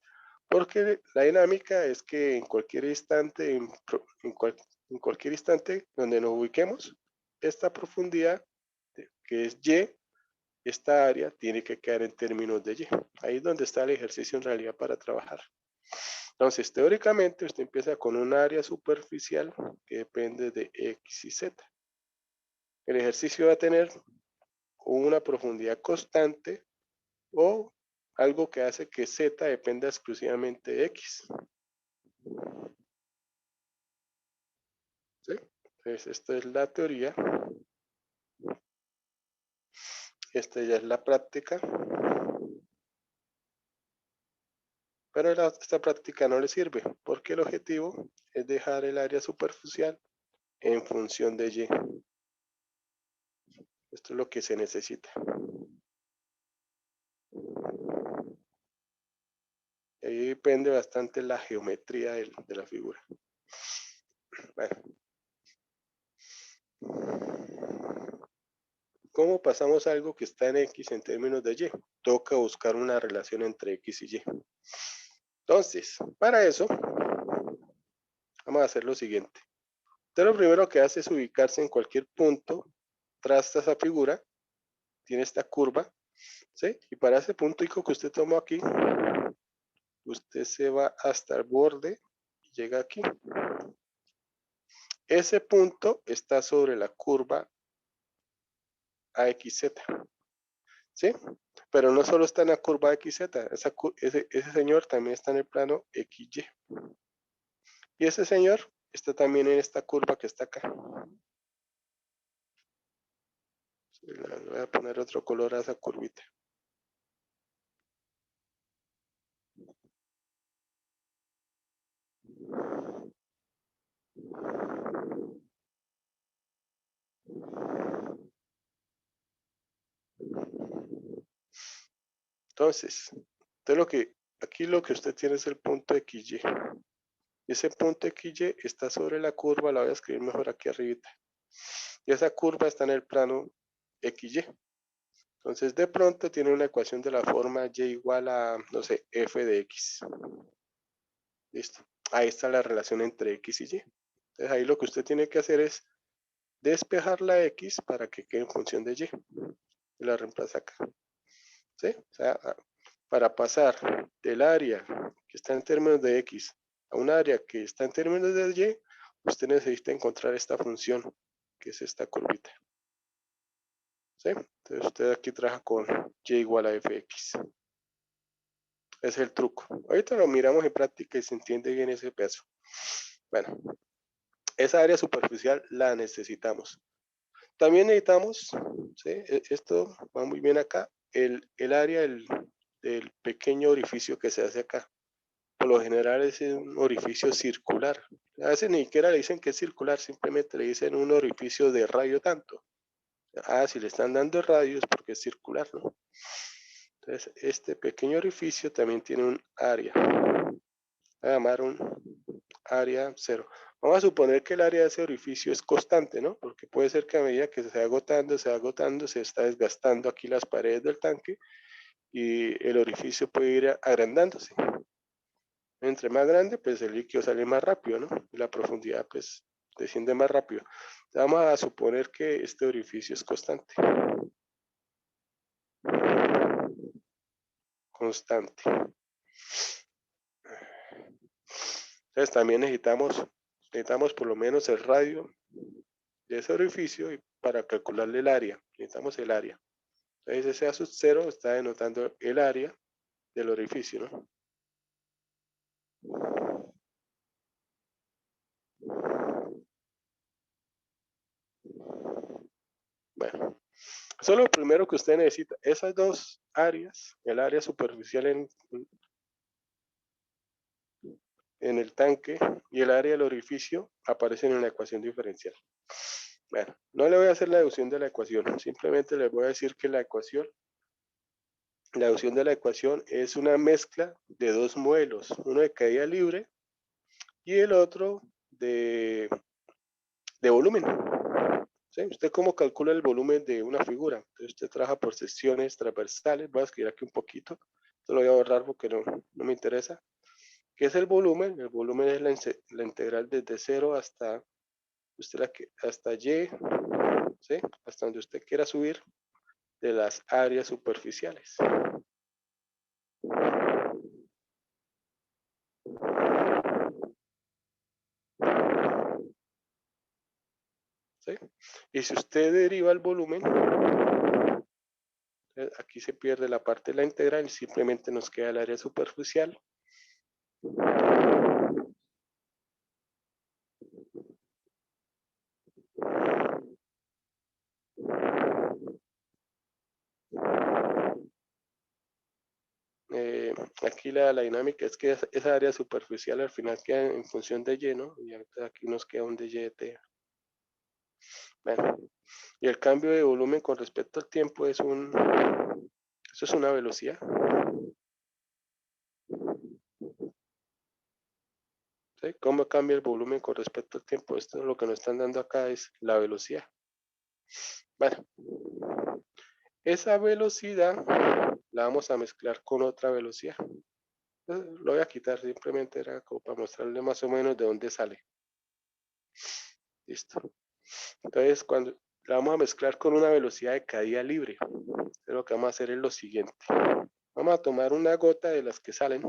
Porque la dinámica es que en cualquier instante, en cualquier instante donde nos ubiquemos, esta profundidad, que es Y, esta área tiene que quedar en términos de Y. Ahí es donde está el ejercicio en realidad para trabajar. Entonces, teóricamente, usted empieza con un área superficial que depende de X y Z. El ejercicio va a tener una profundidad constante o algo que hace que Z dependa exclusivamente de X. ¿Sí? Entonces, esta es la teoría. Esta ya es la práctica. Pero esta práctica no le sirve porque el objetivo es dejar el área superficial en función de Y. Esto es lo que se necesita. Y ahí depende bastante la geometría de la figura. Bueno. ¿Cómo pasamos algo que está en X en términos de Y? Toca buscar una relación entre X y Y. Entonces, para eso, vamos a hacer lo siguiente. Usted lo primero que hace es ubicarse en cualquier punto tras esa figura. Tiene esta curva, ¿sí? Y para ese puntico que usted tomó aquí, usted se va hasta el borde y llega aquí. Ese punto está sobre la curva AXZ, ¿sí? Pero no solo está en la curva XZ, ese señor también está en el plano XY. Y ese señor está también en esta curva que está acá. Le voy a poner otro color a esa curvita. Entonces, aquí lo que usted tiene es el punto XY. Y ese punto XY está sobre la curva, la voy a escribir mejor aquí arribita. Y esa curva está en el plano XY. Entonces, de pronto tiene una ecuación de la forma Y igual a, no sé, F de X. Listo. Ahí está la relación entre X y Y. Entonces, ahí lo que usted tiene que hacer es despejar la X para que quede en función de Y. Y la reemplaza acá. ¿Sí? O sea, para pasar del área que está en términos de X a un área que está en términos de y, usted necesita encontrar esta función, que es esta curvita. ¿Sí? Entonces usted aquí trabaja con y igual a fx. Es el truco. Ahorita lo miramos en práctica y se entiende bien ese pedazo. Bueno, esa área superficial la necesitamos. También necesitamos, ¿sí? Esto va muy bien acá, el área del pequeño orificio que se hace acá. Por lo general es un orificio circular. A veces ni siquiera le dicen que es circular, simplemente le dicen un orificio de radio tanto. Ah, si le están dando radio es porque es circular, ¿no? Entonces, este pequeño orificio también tiene un área. Voy a llamar un área 0. Vamos a suponer que el área de ese orificio es constante, ¿no? Porque puede ser que a medida que se va agotando, se está desgastando aquí las paredes del tanque y el orificio puede ir agrandándose. Entre más grande, pues el líquido sale más rápido, ¿no? Y la profundidad, pues, desciende más rápido. Vamos a suponer que este orificio es constante. Constante. Entonces también necesitamos por lo menos el radio de ese orificio y para calcularle el área. Necesitamos el área. Entonces ese A sub 0 está denotando el área del orificio, ¿no? Bueno, eso es lo primero que usted necesita. Esas dos áreas, el área superficial en el tanque y el área del orificio, aparecen en la ecuación diferencial. Bueno, no le voy a hacer la deducción de la ecuación, simplemente les voy a decir que la deducción de la ecuación es una mezcla de dos modelos, uno de caída libre y el otro de volumen. ¿Sí? ¿Usted cómo calcula el volumen de una figura? Entonces usted trabaja por secciones transversales, voy a escribir aquí un poquito, esto lo voy a borrar porque no me interesa. ¿Qué es el volumen? El volumen es la integral desde 0 hasta hasta y, ¿sí? Hasta donde usted quiera subir de las áreas superficiales. ¿Sí? Y si usted deriva el volumen, aquí se pierde la parte de la integral y simplemente nos queda el área superficial. Aquí la dinámica es que esa área superficial al final queda en función de y, ¿no? Y aquí nos queda un dy de t. Bueno, y el cambio de volumen con respecto al tiempo eso es una velocidad. ¿Sí? ¿Cómo cambia el volumen con respecto al tiempo? Esto es lo que nos están dando acá es la velocidad. Bueno, esa velocidad la vamos a mezclar con otra velocidad. Lo voy a quitar, simplemente era como para mostrarle más o menos de dónde sale. Listo. Entonces, cuando la vamos a mezclar con una velocidad de caída libre, lo que vamos a hacer es lo siguiente. Vamos a tomar una gota de las que salen.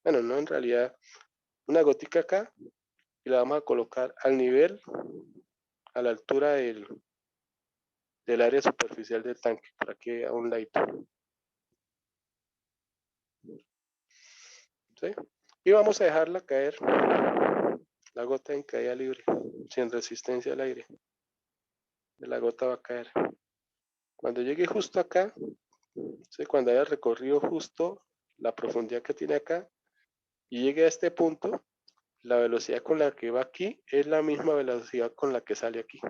Bueno, no, en realidad, una gotica acá y la vamos a colocar al nivel, a la altura del área superficial del tanque, por aquí a un ladito. ¿Sí? Y vamos a dejarla caer, la gota en caída libre, sin resistencia al aire. La gota va a caer. Cuando llegue justo acá, ¿sí? Cuando haya recorrido justo la profundidad que tiene acá y llegue a este punto, la velocidad con la que va aquí es la misma velocidad con la que sale aquí.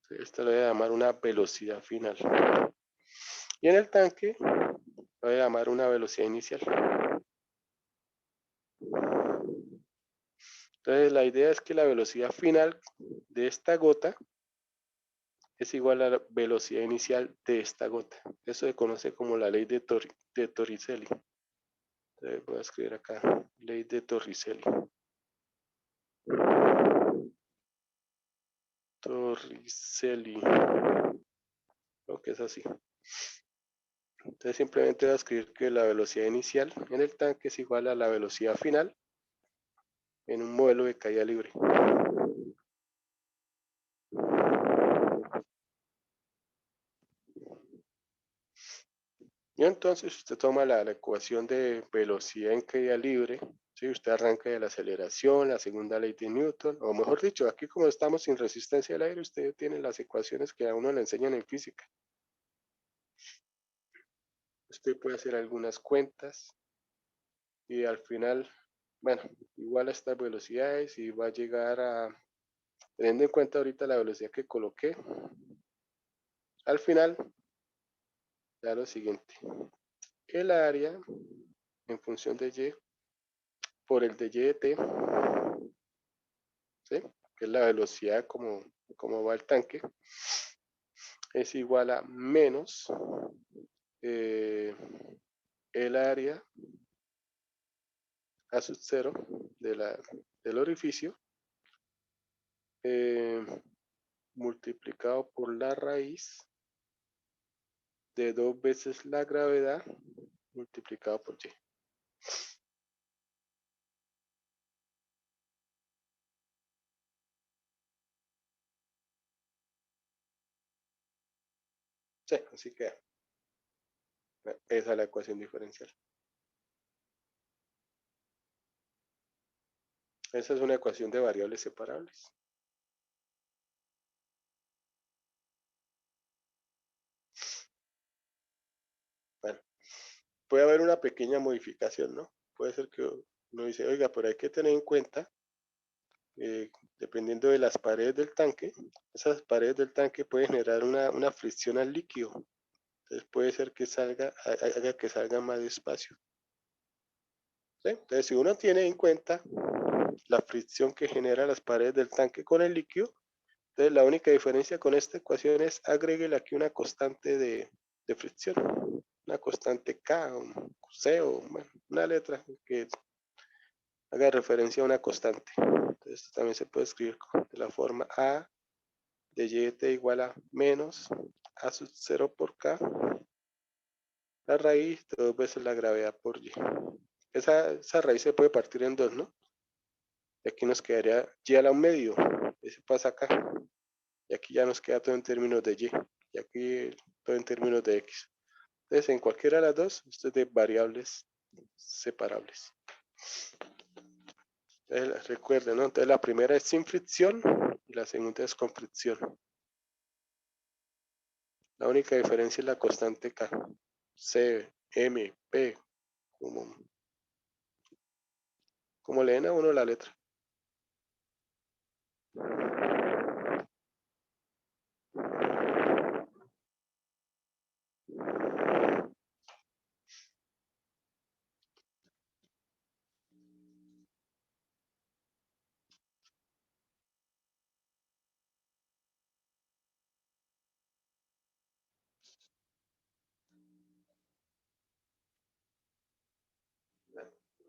¿Sí? Esto lo voy a llamar una velocidad final. Y en el tanque lo voy a llamar una velocidad inicial. Entonces la idea es que la velocidad final de esta gota es igual a la velocidad inicial de esta gota. Eso se conoce como la ley de Torricelli. Entonces voy a escribir acá, ley de Torricelli. Torricelli. Creo que es así. Entonces simplemente voy a escribir que la velocidad inicial en el tanque es igual a la velocidad final en un modelo de caída libre. Y entonces usted toma la ecuación de velocidad en caída libre, ¿sí? Usted arranca de la aceleración, la segunda ley de Newton, o mejor dicho, aquí como estamos sin resistencia al aire, usted tiene las ecuaciones que a uno le enseñan en física. Usted puede hacer algunas cuentas y al final, bueno, igual a estas velocidades y va a llegar a, teniendo en cuenta ahorita la velocidad que coloqué, al final, da lo siguiente. El área en función de y por el de y de t, ¿sí? Que es la velocidad como va el tanque, es igual a menos el área a sub 0 del orificio multiplicado por la raíz de 2 veces la gravedad multiplicado por y. Sí, así que esa es la ecuación diferencial. Esa es una ecuación de variables separables. Bueno, puede haber una pequeña modificación, ¿no? Puede ser que uno dice, oiga, pero hay que tener en cuenta, dependiendo de las paredes del tanque, esas paredes del tanque pueden generar una fricción al líquido. Entonces puede ser que haga que salga más despacio. ¿Sí? Entonces, si uno tiene en cuenta la fricción que genera las paredes del tanque con el líquido, entonces la única diferencia con esta ecuación es agréguele aquí una constante de fricción, una constante K, o C, o bueno, una letra que haga referencia a una constante. Entonces esto también se puede escribir de la forma A de y de t igual a menos a sub 0 por K, la raíz de 2 veces la gravedad por y. Esa raíz se puede partir en 2, ¿no? Y aquí nos quedaría y a la medio, ese pasa acá. Y aquí ya nos queda todo en términos de y. Y aquí todo en términos de x. Entonces, en cualquiera de las dos, esto es de variables separables. Entonces, recuerden, ¿no? Entonces, la primera es sin fricción y la segunda es con fricción. La única diferencia es la constante K. C, M, P, como leen a uno la letra.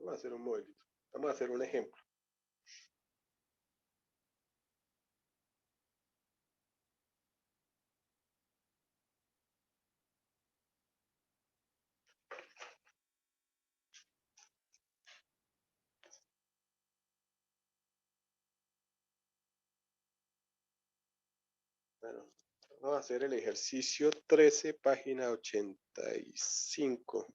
Vamos a hacer un modelito. Vamos a hacer un ejemplo. Bueno, vamos a hacer el ejercicio 13, página 85.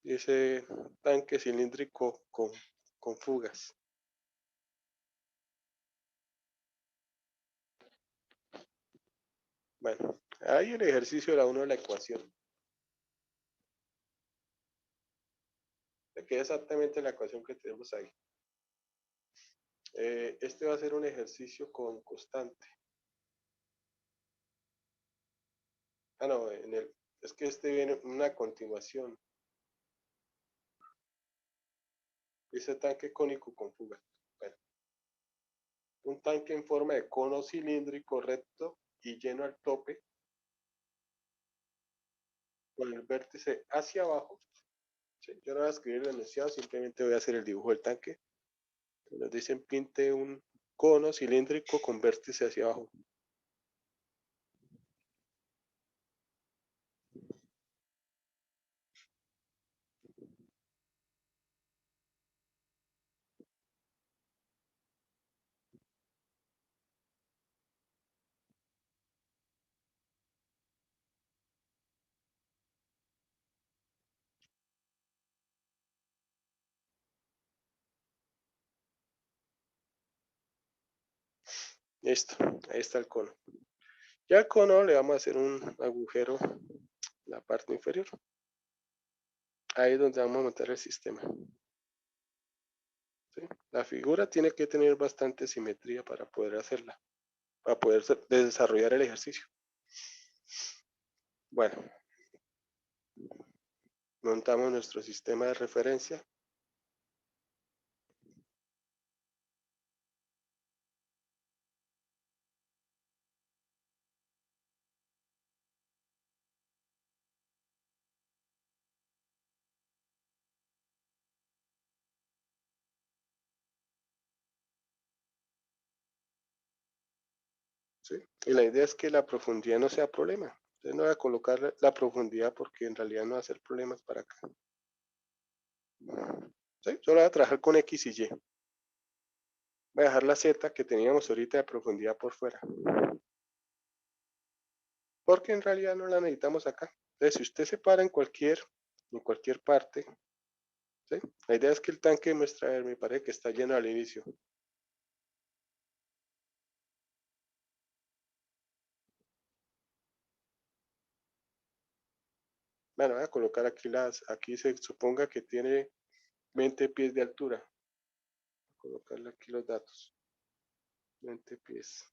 Dice tanque cilíndrico con fugas. Bueno, ahí el ejercicio era uno de la ecuación. Que es exactamente la ecuación que tenemos ahí. Este va a ser un ejercicio con constante. Ah, no, es que este viene en una continuación. Dice tanque cónico con fuga. Bueno, un tanque en forma de cono cilíndrico recto y lleno al tope, con el vértice hacia abajo Sí, yo no voy a escribir demasiado, simplemente voy a hacer el dibujo del tanque. Nos dicen pinte un cono cilíndrico con vértice hacia abajo. Listo, ahí está el cono. Ya al cono le vamos a hacer un agujero en la parte inferior. Ahí es donde vamos a montar el sistema. ¿Sí? La figura tiene que tener bastante simetría para poder hacerla, para poder desarrollar el ejercicio. Bueno, montamos nuestro sistema de referencia. ¿Sí? Y la idea es que la profundidad no sea problema. Entonces no voy a colocar la profundidad porque en realidad no va a ser problemas para acá. ¿Sí? Solo voy a trabajar con X y Y. Voy a dejar la Z que teníamos ahorita de profundidad por fuera. Porque en realidad no la necesitamos acá. Entonces, si usted se para en cualquier parte, ¿sí? La idea es que el tanque muestra, a ver, me parece que está lleno al inicio. Bueno, voy a colocar aquí se suponga que tiene 20 pies de altura. Voy a colocarle aquí los datos. 20 pies.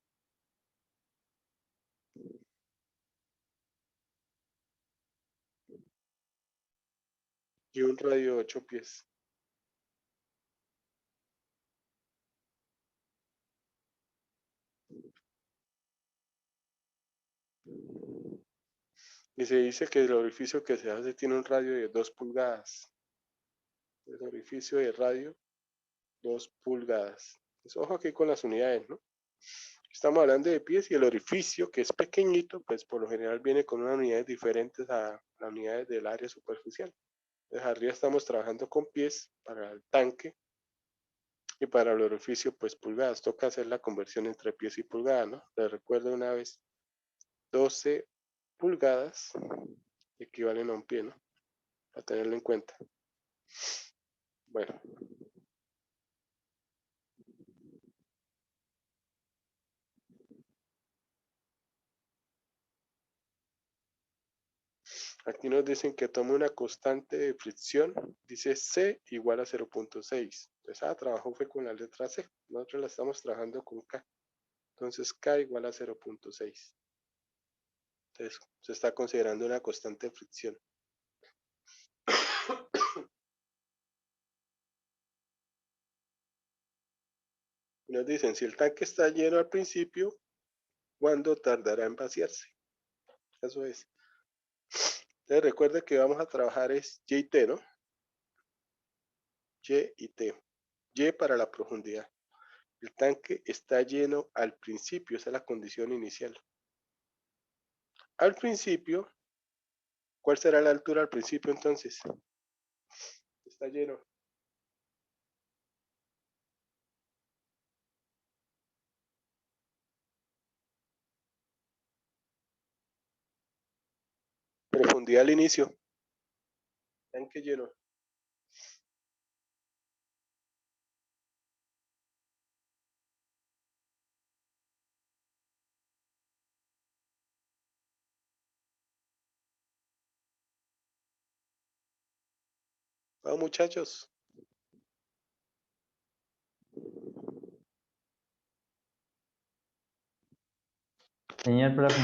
Y un radio de 8 pies. Y se dice que el orificio que se hace tiene un radio de 2 pulgadas. El orificio de radio, 2 pulgadas. Pues ojo aquí con las unidades, ¿no? Estamos hablando de pies y el orificio, que es pequeñito, pues por lo general viene con unas unidades diferentes a las unidades del área superficial. Entonces arriba estamos trabajando con pies para el tanque y para el orificio, pues pulgadas. Toca hacer la conversión entre pies y pulgadas, ¿no? Les recuerdo una vez, 12 pulgadas equivalen a un pie, ¿no? Para tenerlo en cuenta. Bueno. Aquí nos dicen que tome una constante de fricción, dice C igual a 0.6. Entonces, trabajo fue con la letra C. Nosotros la estamos trabajando con K. Entonces, K igual a 0.6. Entonces, se está considerando una constante de fricción. Y nos dicen, si el tanque está lleno al principio, ¿cuándo tardará en vaciarse? Eso es. Entonces, recuerde que vamos a trabajar es Y y T, ¿no? Y y T. Y para la profundidad. El tanque está lleno al principio, esa es la condición inicial. Al principio, ¿cuál será la altura al principio entonces? Está lleno. Profundidad al inicio. Tanque lleno. Vamos muchachos. Señor profe,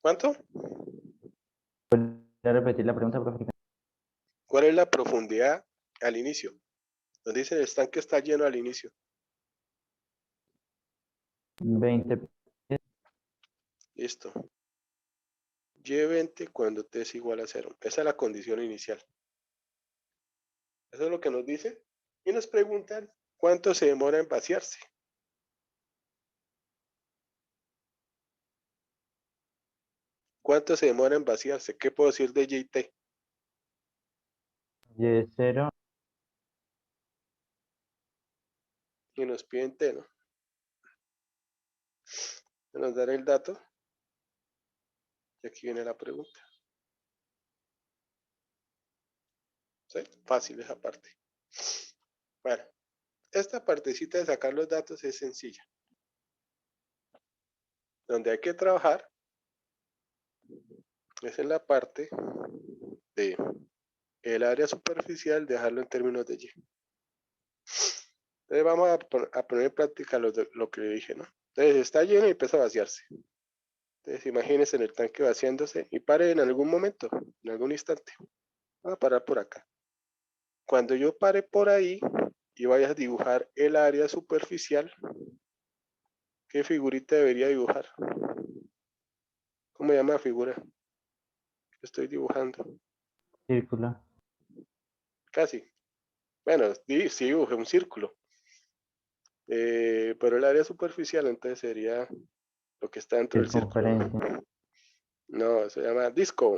¿Cuánto? ¿podría repetir la pregunta, profe? ¿Cuál es la profundidad al inicio? Nos dicen el tanque está lleno al inicio. 20. Listo. Y20 cuando T es igual a 0. Esa es la condición inicial. Eso es lo que nos dice. Y nos preguntan cuánto se demora en vaciarse. ¿Cuánto se demora en vaciarse? ¿Qué puedo decir de YT? Y es 0. Y nos piden T, ¿no? Nos dará el dato. Y aquí viene la pregunta. ¿Sí? Fácil esa parte. Bueno, esta partecita de sacar los datos es sencilla. Donde hay que trabajar es en la parte de el área superficial, dejarlo en términos de Y. Entonces vamos a poner en práctica lo que le dije, ¿no? Entonces está lleno y empieza a vaciarse. Entonces imagínense en el tanque vaciándose y pare en algún momento, en algún instante. Voy a parar por acá. Cuando yo pare por ahí y vaya a dibujar el área superficial, ¿qué figurita debería dibujar? ¿Cómo se llama la figura que estoy dibujando? Círculo. Casi. Bueno, sí dibujé un círculo. Pero el área superficial entonces sería lo que está dentro del círculo. Circunferencia. No, se llama disco.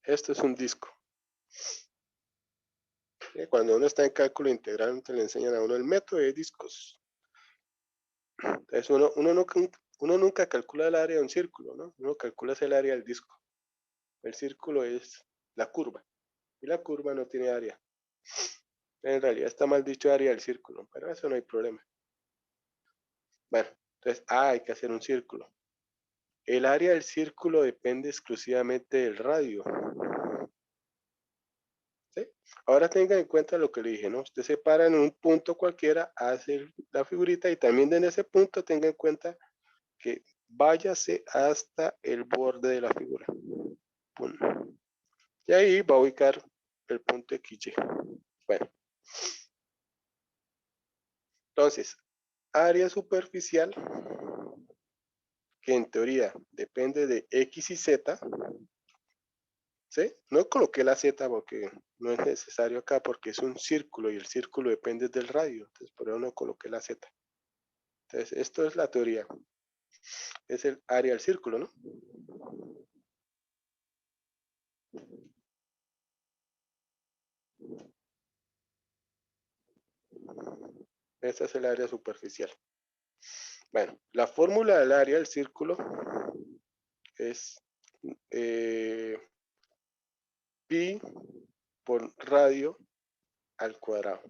Esto es un disco. Cuando uno está en cálculo integral, entonces le enseñan a uno el método de discos. Entonces uno nunca calcula el área de un círculo, ¿no? Uno calcula el área del disco. El círculo es la curva. Y la curva no tiene área. En realidad está mal dicho área del círculo, pero eso no hay problema. Bueno, entonces, hay que hacer un círculo. El área del círculo depende exclusivamente del radio. ¿Sí? Ahora tengan en cuenta lo que le dije, ¿no? Usted se para en un punto cualquiera, hace la figurita y también en ese punto tenga en cuenta que váyase hasta el borde de la figura. Pum. Y ahí va a ubicar el punto XY. Bueno. Entonces, área superficial, que en teoría depende de X y Z, ¿sí? No coloqué la Z porque no es necesario acá porque es un círculo y el círculo depende del radio. Entonces, por eso no coloqué la Z. Entonces, esto es la teoría. Es el área del círculo, ¿no? Esta es el área superficial. Bueno, la fórmula del área del círculo es pi por radio al cuadrado.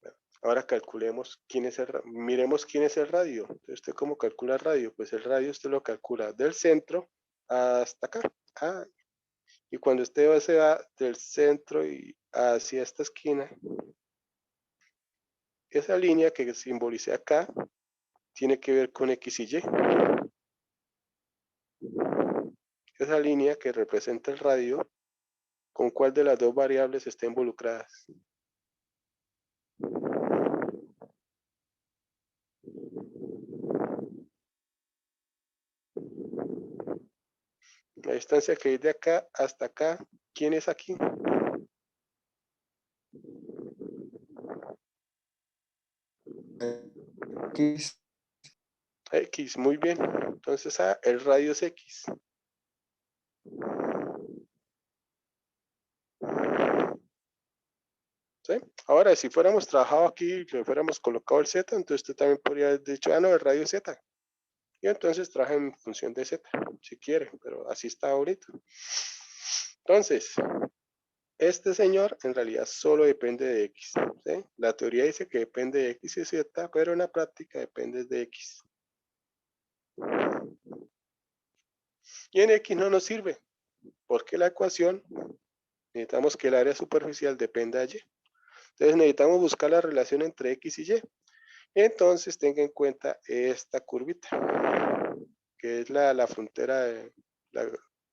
Bueno, ahora calculemos quién es el radio. Miremos quién es el radio. Entonces, ¿usted cómo calcula el radio? Pues el radio usted lo calcula del centro hasta acá. Ah, y cuando usted se va del centro y hacia esta esquina, esa línea que simbolicé acá tiene que ver con X y Y. Esa línea que representa el radio, ¿con cuál de las dos variables está involucradas? La distancia que es de acá hasta acá, ¿quién es aquí? X. X, muy bien. Entonces, el radio es X. ¿Sí? Ahora, si fuéramos trabajado aquí, le fuéramos colocado el Z, entonces usted también podría haber dicho, no, el radio es Z. Y entonces trabaja en función de Z, si quiere, pero así está ahorita. Entonces, este señor en realidad solo depende de X. ¿Sí? La teoría dice que depende de X y Z, pero en la práctica depende de X. Y en X no nos sirve, porque la ecuación necesitamos que el área superficial dependa de Y. Entonces necesitamos buscar la relación entre X y Y. Entonces tenga en cuenta esta curvita, que es la frontera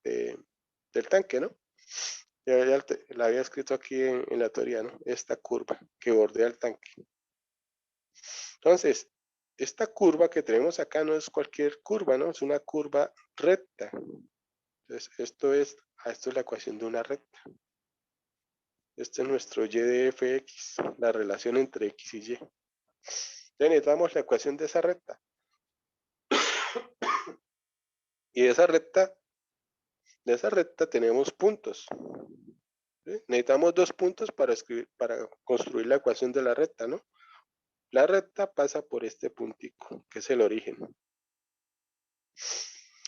del tanque, ¿no? Ya la había escrito aquí en la teoría, ¿no? Esta curva que bordea el tanque. Entonces, esta curva que tenemos acá no es cualquier curva, ¿no? Es una curva recta. Entonces, esto es la ecuación de una recta. Este es nuestro y de fx, la relación entre x y y. Entonces necesitamos la ecuación de esa recta. Y de esa recta tenemos puntos. ¿Sí? Necesitamos 2 puntos para construir la ecuación de la recta, ¿no? La recta pasa por este puntico, que es el origen.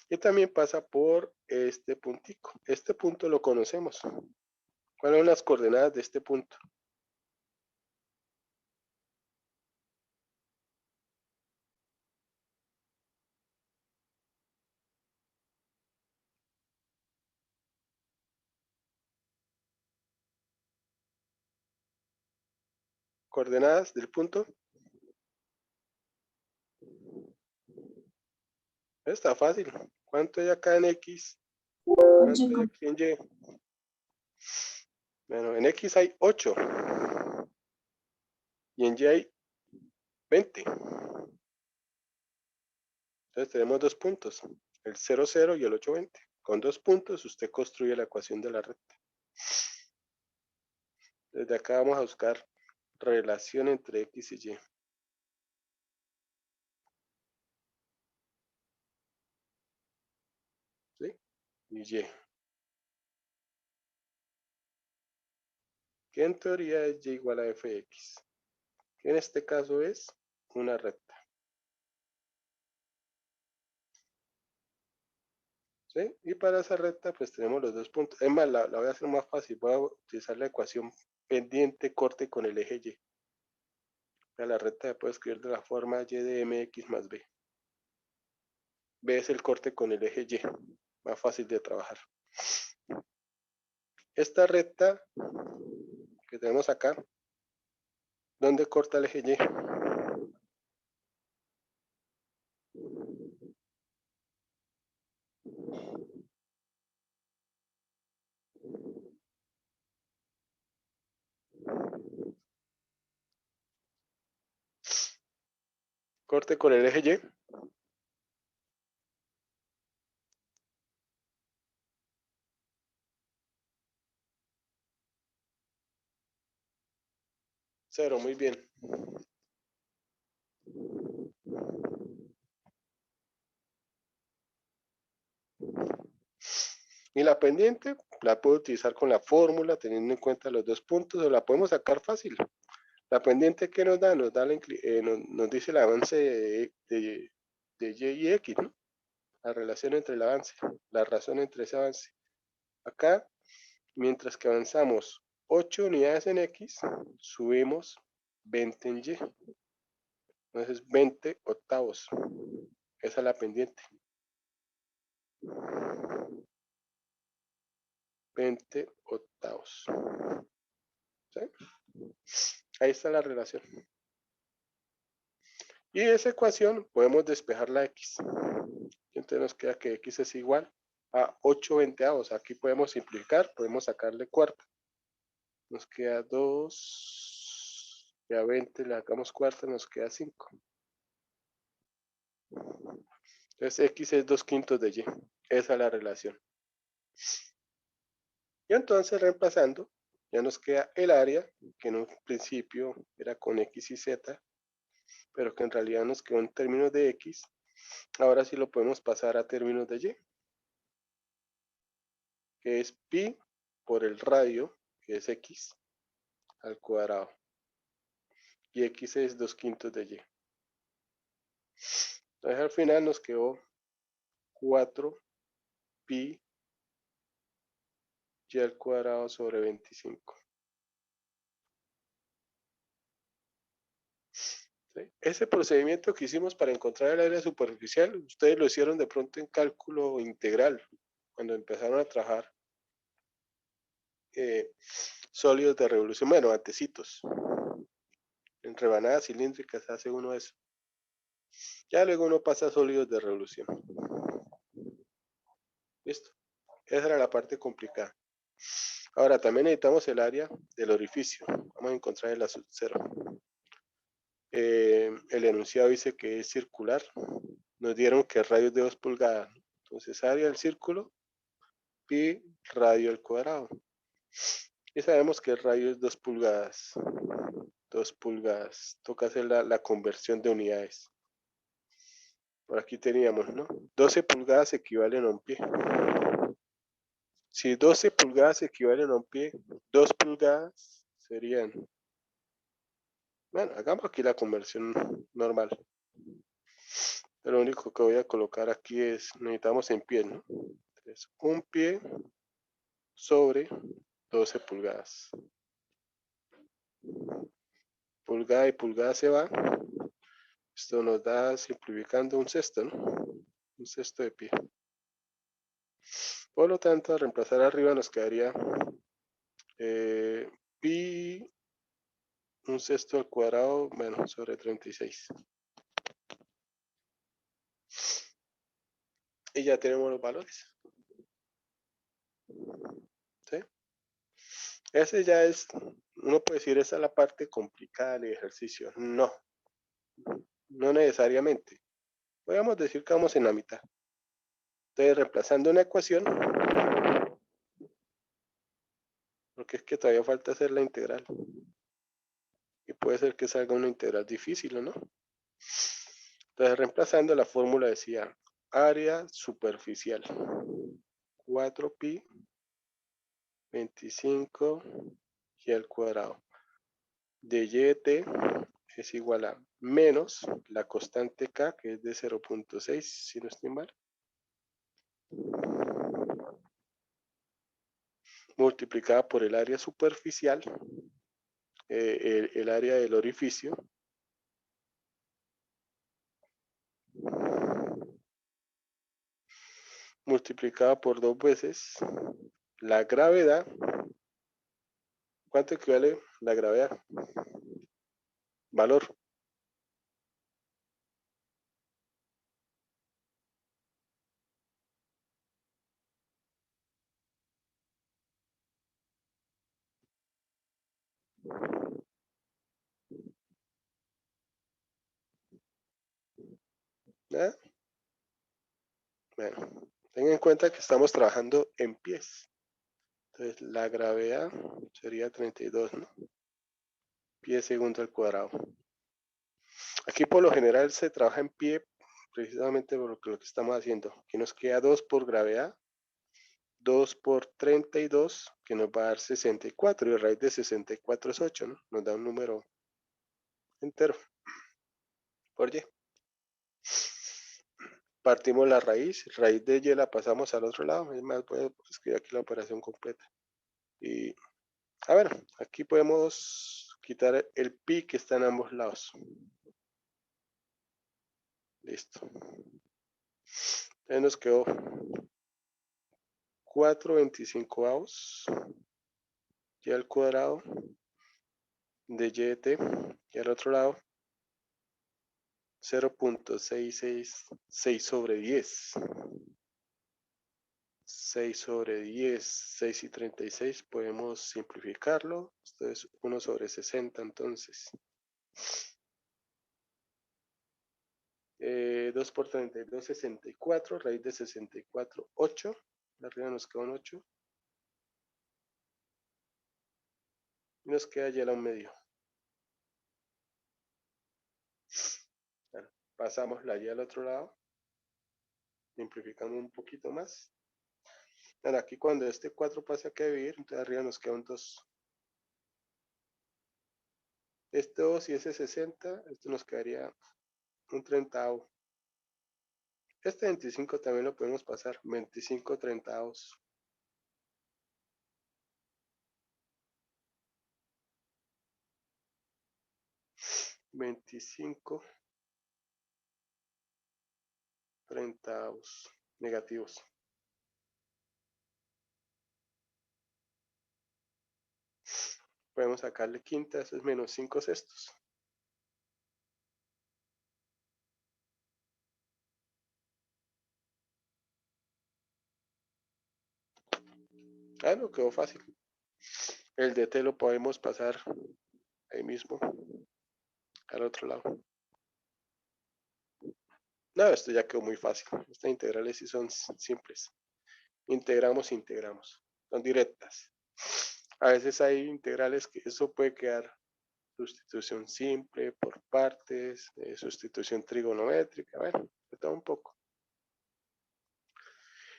Y también pasa por este puntico. Este punto lo conocemos. ¿Cuáles son las coordenadas de este punto? Coordenadas del punto. Está fácil. ¿Cuánto hay acá en X? ¿Cuánto hay aquí en Y? Bueno, en X hay 8. Y en Y hay 20. Entonces tenemos 2 puntos. El 0, 0 y el 8, 20. Con 2 puntos usted construye la ecuación de la recta. Desde acá vamos a buscar relación entre X y Y. ¿Sí? Y Y. Que en teoría es Y igual a Fx. Que en este caso es una recta. ¿Sí? Y para esa recta pues tenemos los 2 puntos. Es más, la voy a hacer más fácil. Voy a utilizar la ecuación pendiente corte con el eje Y. La recta se puede escribir de la forma Y de mx más b. B es el corte con el eje Y. Más fácil de trabajar. Esta recta que tenemos acá, ¿dónde corta el eje Y? Corte con el eje Y. Cero, muy bien. Y la pendiente la puedo utilizar con la fórmula, teniendo en cuenta los 2 puntos, o la podemos sacar fácil. La pendiente que nos da, nos dice el avance de Y y X, ¿no? La relación entre el avance, la razón entre ese avance. Acá, mientras que avanzamos 8 unidades en X, subimos 20 en Y. Entonces 20 octavos. Esa es la pendiente. 20 octavos. ¿Sí? Ahí está la relación. Y de esa ecuación podemos despejar la X. Entonces nos queda que X es igual a 8 veinteavos. Aquí podemos simplificar, podemos sacarle cuarta. Nos queda 2. Y a 20 le sacamos cuarta, nos queda 5. Entonces X es 2/5 de Y. Esa es la relación. Y entonces reemplazando, ya nos queda el área, que en un principio era con X y Z, pero que en realidad nos quedó en términos de X. Ahora sí lo podemos pasar a términos de Y, que es pi por el radio, que es X, al cuadrado. Y X es 2/5 de Y. Entonces al final nos quedó 4 pi y al cuadrado sobre 25. ¿Sí? Ese procedimiento que hicimos para encontrar el área superficial, ustedes lo hicieron de pronto en cálculo integral, cuando empezaron a trabajar sólidos de revolución, bueno, antecitos. En rebanadas cilíndricas hace uno eso. Ya luego uno pasa a sólidos de revolución. ¿Listo? Esa era la parte complicada. Ahora también necesitamos el área del orificio. Vamos a encontrar el azul cero. El enunciado dice que es circular. Nos dieron que el radio es de 2 pulgadas. Entonces área del círculo pi radio al cuadrado. Y sabemos que el radio es 2 pulgadas. 2 pulgadas. Toca hacer la conversión de unidades. Por aquí teníamos, ¿no? 12 pulgadas equivalen a un pie. Si 12 pulgadas equivalen a un pie, 2 pulgadas serían... Bueno, hagamos aquí la conversión normal. Lo único que voy a colocar aquí es, necesitamos en pie, ¿no? Entonces, un pie sobre 12 pulgadas. Pulgada y pulgada se va. Esto nos da, simplificando, un sexto, ¿no? Un sexto de pie. Por lo tanto, al reemplazar arriba nos quedaría pi un sexto al cuadrado, bueno, sobre 36. Y ya tenemos los valores. ¿Sí? Ese ya es, uno puede decir, esa es la parte complicada del ejercicio. No, no necesariamente. Podríamos decir que vamos en la mitad. Entonces, reemplazando una ecuación, porque es que todavía falta hacer la integral. Y puede ser que salga una integral difícil, ¿o no? Entonces, reemplazando, la fórmula decía área superficial. 4pi 25 y al cuadrado de y de t es igual a menos la constante k, que es de 0.6, si no estoy mal, multiplicada por el área superficial, el área del orificio, multiplicada por 2 veces la gravedad. ¿Cuánto equivale la gravedad? Valor. ¿Eh? Bueno, tengan en cuenta que estamos trabajando en pies. Entonces, la gravedad sería 32, ¿no? Pie segundo al cuadrado. Aquí por lo general se trabaja en pie precisamente por lo que estamos haciendo. Aquí nos queda 2 por gravedad, 2 por 32, que nos va a dar 64, y raíz de 64 es 8, ¿no? Nos da un número entero por y. Partimos la raíz de y la pasamos al otro lado. Es más, voy a escribir aquí la operación completa. Y, a ver, aquí podemos quitar el pi que está en ambos lados. Listo. Entonces nos quedó 4/25 y al cuadrado de y de t, y al otro lado 0.666 sobre 10. 6 sobre 10, 6 y 36, podemos simplificarlo. Esto es 1 sobre 60, entonces. 2 por 32, 64, raíz de 64, 8. De arriba nos queda un 8. Y nos queda y a un medio. Bueno, pasamos la y al otro lado. Simplificamos un poquito más. Bueno, aquí cuando este 4 pasa a dividir, entonces arriba nos queda un 2. Este 2 y ese 60, esto nos quedaría un 30avo. Este 25 también lo podemos pasar, 25 30avos. $25 30avos negativos. Podemos sacarle quinta, eso es menos 5 sextos. Ah, no, quedó fácil. El dt lo podemos pasar ahí mismo, al otro lado. No, esto ya quedó muy fácil. Estas integrales sí son simples. integramos, son directas. A veces hay integrales que eso puede quedar sustitución simple por partes, sustitución trigonométrica, bueno, de todo un poco.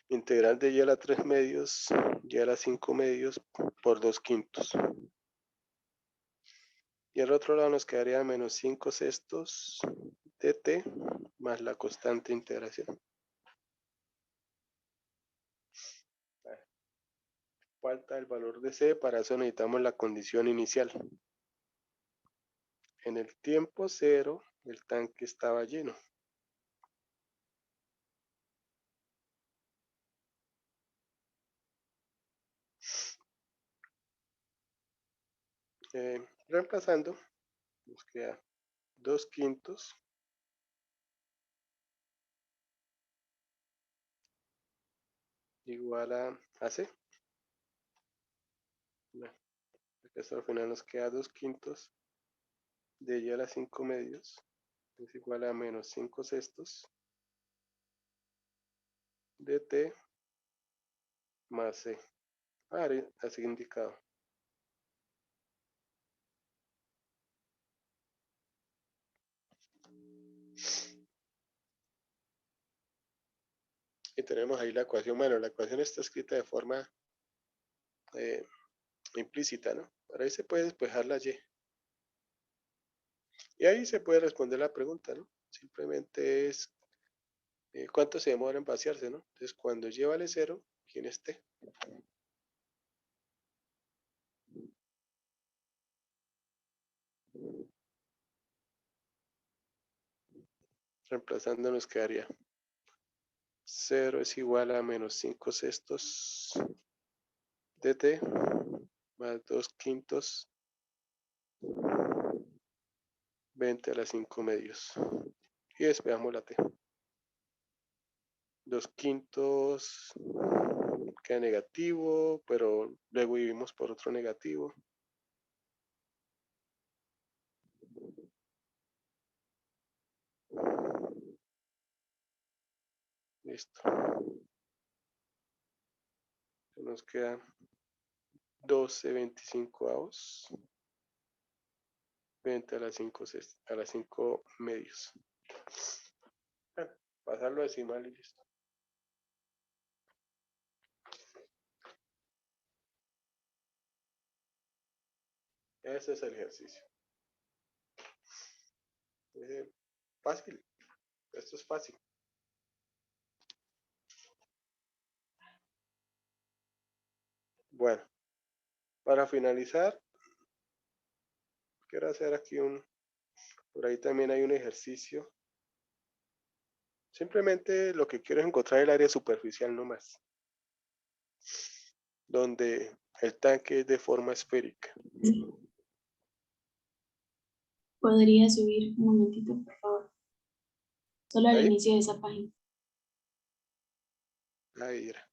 Integral de y a la 3 medios, y a la 5 medios por 2 quintos. Y al otro lado nos quedaría menos 5 sextos de t más la constante integración. Falta el valor de c, para eso necesitamos la condición inicial. En el tiempo cero, el tanque estaba lleno. Reemplazando, nos queda 2 quintos igual a C. Bueno, esto al final nos queda 2 quintos de y a la 5 medios es igual a menos 5 sextos de t más c. Así indicado. Y tenemos ahí la ecuación. Bueno, la ecuación está escrita de forma implícita, ¿no? Por ahí se puede despejar la y. Y ahí se puede responder la pregunta, ¿no? Simplemente es cuánto se demora en vaciarse, ¿no? Entonces, cuando y vale 0, ¿quién es t? Reemplazando nos quedaría 0 es igual a menos 5 sextos de t más 2 quintos 20 a la 5 medios. Y despejamos la t. 2 quintos queda negativo, pero luego dividimos por otro negativo. Listo. Nos queda 12/25, 20 a las 5 medios. Bueno, pasarlo a decimal y listo. Ese es el ejercicio. Fácil. Esto es fácil. Bueno, para finalizar, quiero hacer aquí por ahí también hay un ejercicio. Simplemente lo que quiero es encontrar el área superficial nomás, donde el tanque es de forma esférica. ¿Podría subir un momentito, por favor? Solo al ¿Ahí? inicio de esa página. Ahí era.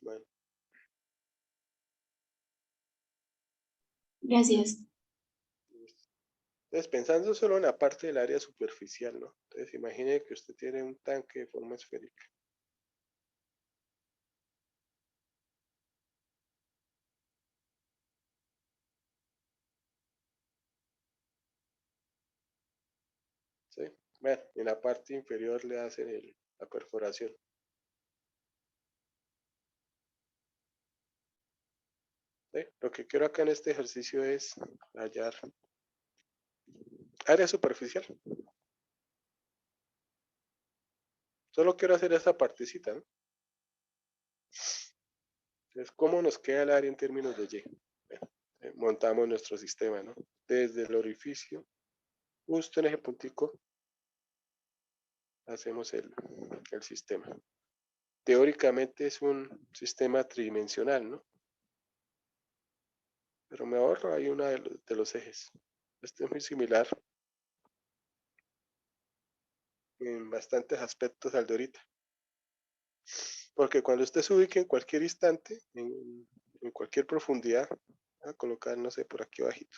Bueno, Gracias. entonces pensando solo en la parte del área superficial, ¿no? Entonces imagine que usted tiene un tanque de forma esférica. ¿Sí? Bueno, en la parte inferior le hacen la perforación. ¿Sí? Lo que quiero acá en este ejercicio es hallar área superficial. Solo quiero hacer esta partecita, ¿no? Entonces, ¿cómo nos queda el área en términos de y? Bueno, montamos nuestro sistema, ¿no? Desde el orificio, justo en ese puntico, hacemos el sistema. Teóricamente es un sistema tridimensional, ¿no? Pero me ahorro ahí uno de los ejes. Este es muy similar en bastantes aspectos al de ahorita. Porque cuando usted se ubique en cualquier instante, en cualquier profundidad, voy a colocar, no sé, por aquí abajito,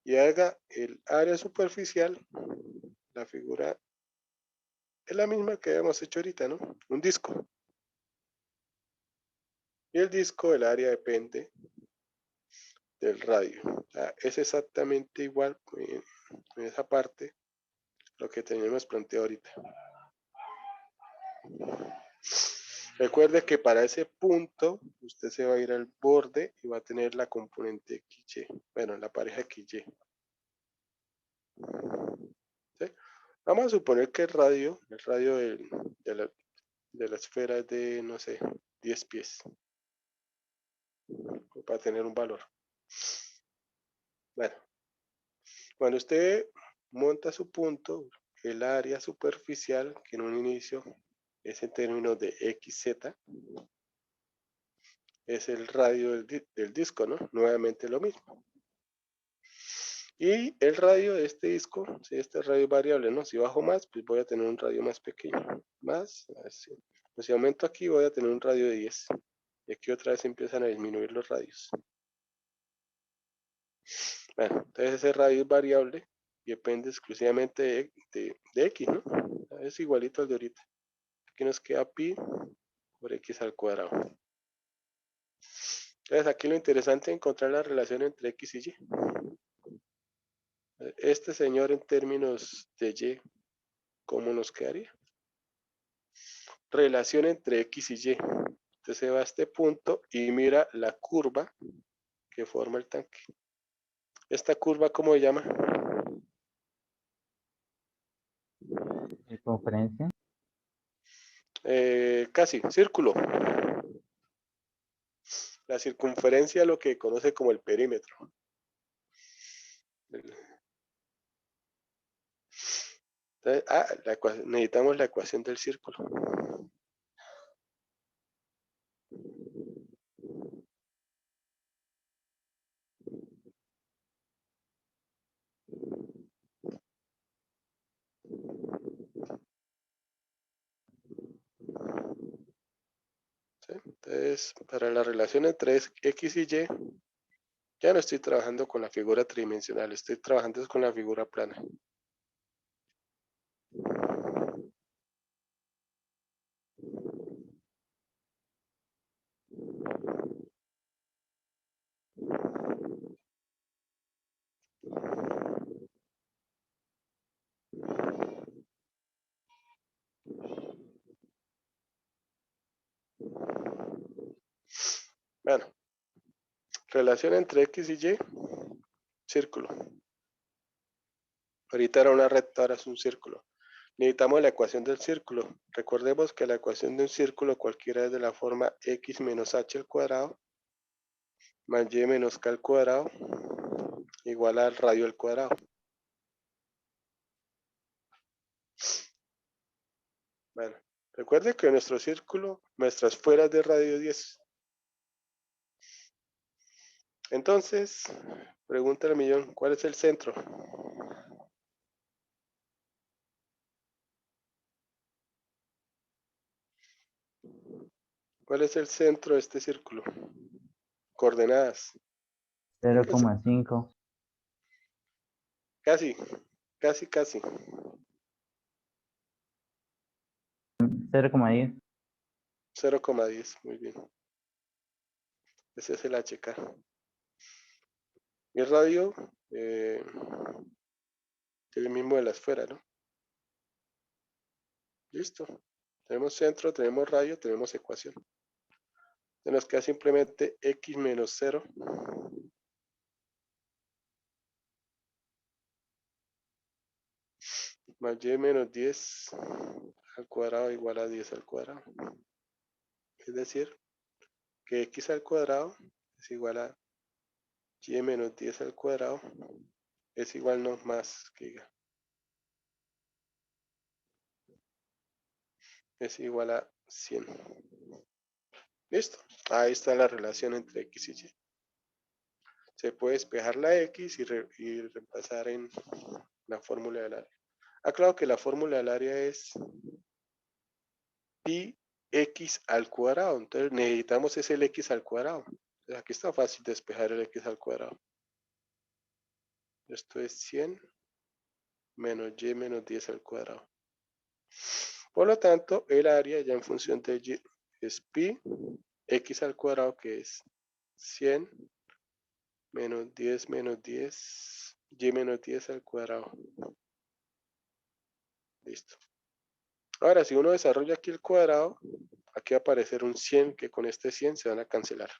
y haga el área superficial, la figura es la misma que habíamos hecho ahorita, ¿no? Un disco. Y el disco, el área depende del radio. O sea, es exactamente igual en esa parte lo que teníamos planteado ahorita. Recuerde que para ese punto usted se va a ir al borde y va a tener la componente XY. Bueno, la pareja XY. ¿Sí? Vamos a suponer que el radio de la esfera es de, no sé, 10 pies. Para tener un valor. Bueno, cuando usted monta su punto, el área superficial, que en un inicio es en términos de XZ, es el radio del disco, ¿no? Nuevamente lo mismo. Y el radio de este disco, si este radio es variable, ¿no? Si bajo más, pues voy a tener un radio más pequeño. Más, así. Pues si aumento aquí, voy a tener un radio de 10. Y aquí otra vez empiezan a disminuir los radios. Bueno, entonces ese radio es variable y depende exclusivamente de X, ¿no? Es igualito al de ahorita. Aquí nos queda pi por X al cuadrado. Entonces aquí lo interesante es encontrar la relación entre X y Y. Este señor en términos de Y, ¿cómo nos quedaría? Relación entre X y Y. Entonces se va a este punto y mira la curva que forma el tanque. ¿Esta curva cómo se llama? Circunferencia. Casi, círculo. La circunferencia lo que conoce como el perímetro. Entonces, necesitamos la ecuación del círculo. ¿Sí? Entonces, para la relación entre X y Y, ya no estoy trabajando con la figura tridimensional, estoy trabajando con la figura plana. Bueno, relación entre X y Y, círculo. Ahorita era una recta, ahora es un círculo. Necesitamos la ecuación del círculo. Recordemos que la ecuación de un círculo cualquiera es de la forma x menos h al cuadrado más y menos k al cuadrado igual al radio al cuadrado. Bueno, recuerde que nuestro círculo, nuestras esferas de radio 10. Entonces, pregunta al millón, ¿cuál es el centro? ¿Cuál es el centro de este círculo? Coordenadas. 0,5. Casi. 0,10. 0,10, muy bien. Ese es el HK. Y el radio es el mismo de la esfera, ¿no? Listo. Tenemos centro, tenemos radio, tenemos ecuación. Se nos queda simplemente x menos 0 más y menos 10 al cuadrado igual a 10 al cuadrado. Es decir, que x al cuadrado es igual a y menos 10 al cuadrado es igual no más que y. Es igual a 100. Listo. Ahí está la relación entre x y y. Se puede despejar la x y reemplazar en la fórmula del área. Claro que la fórmula del área es pi x al cuadrado. Entonces necesitamos es el x al cuadrado. Entonces, aquí está fácil despejar el x al cuadrado. Esto es 100 menos y menos 10 al cuadrado. Por lo tanto, el área ya en función de y es pi x al cuadrado, que es 100 menos 10 menos 10 y menos 10 al cuadrado. Listo. Ahora, si uno desarrolla aquí el cuadrado, aquí va a aparecer un 100, que con este 100 se van a cancelar.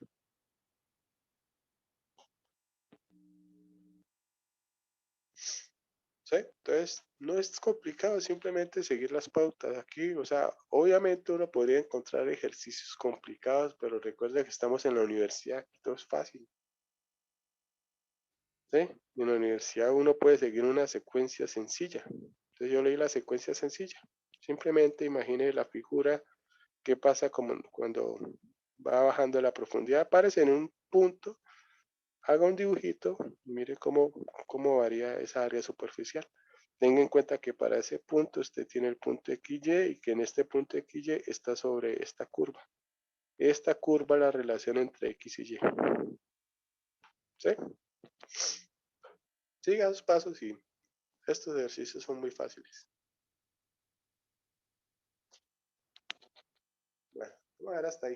¿Sí? Entonces, no es complicado, simplemente seguir las pautas aquí. O sea, obviamente uno podría encontrar ejercicios complicados, pero recuerda que estamos en la universidad, aquí todo es fácil. ¿Sí? En la universidad uno puede seguir una secuencia sencilla. Entonces yo leí la secuencia sencilla. Simplemente imagine la figura, qué pasa como cuando va bajando la profundidad, aparece en un punto, haga un dibujito y mire cómo varía esa área superficial. Tenga en cuenta que para ese punto usted tiene el punto XY y que en este punto XY está sobre esta curva. Esta curva es la relación entre X y Y. ¿Sí? Siga los pasos y estos ejercicios son muy fáciles. Bueno, vamos a ver hasta ahí.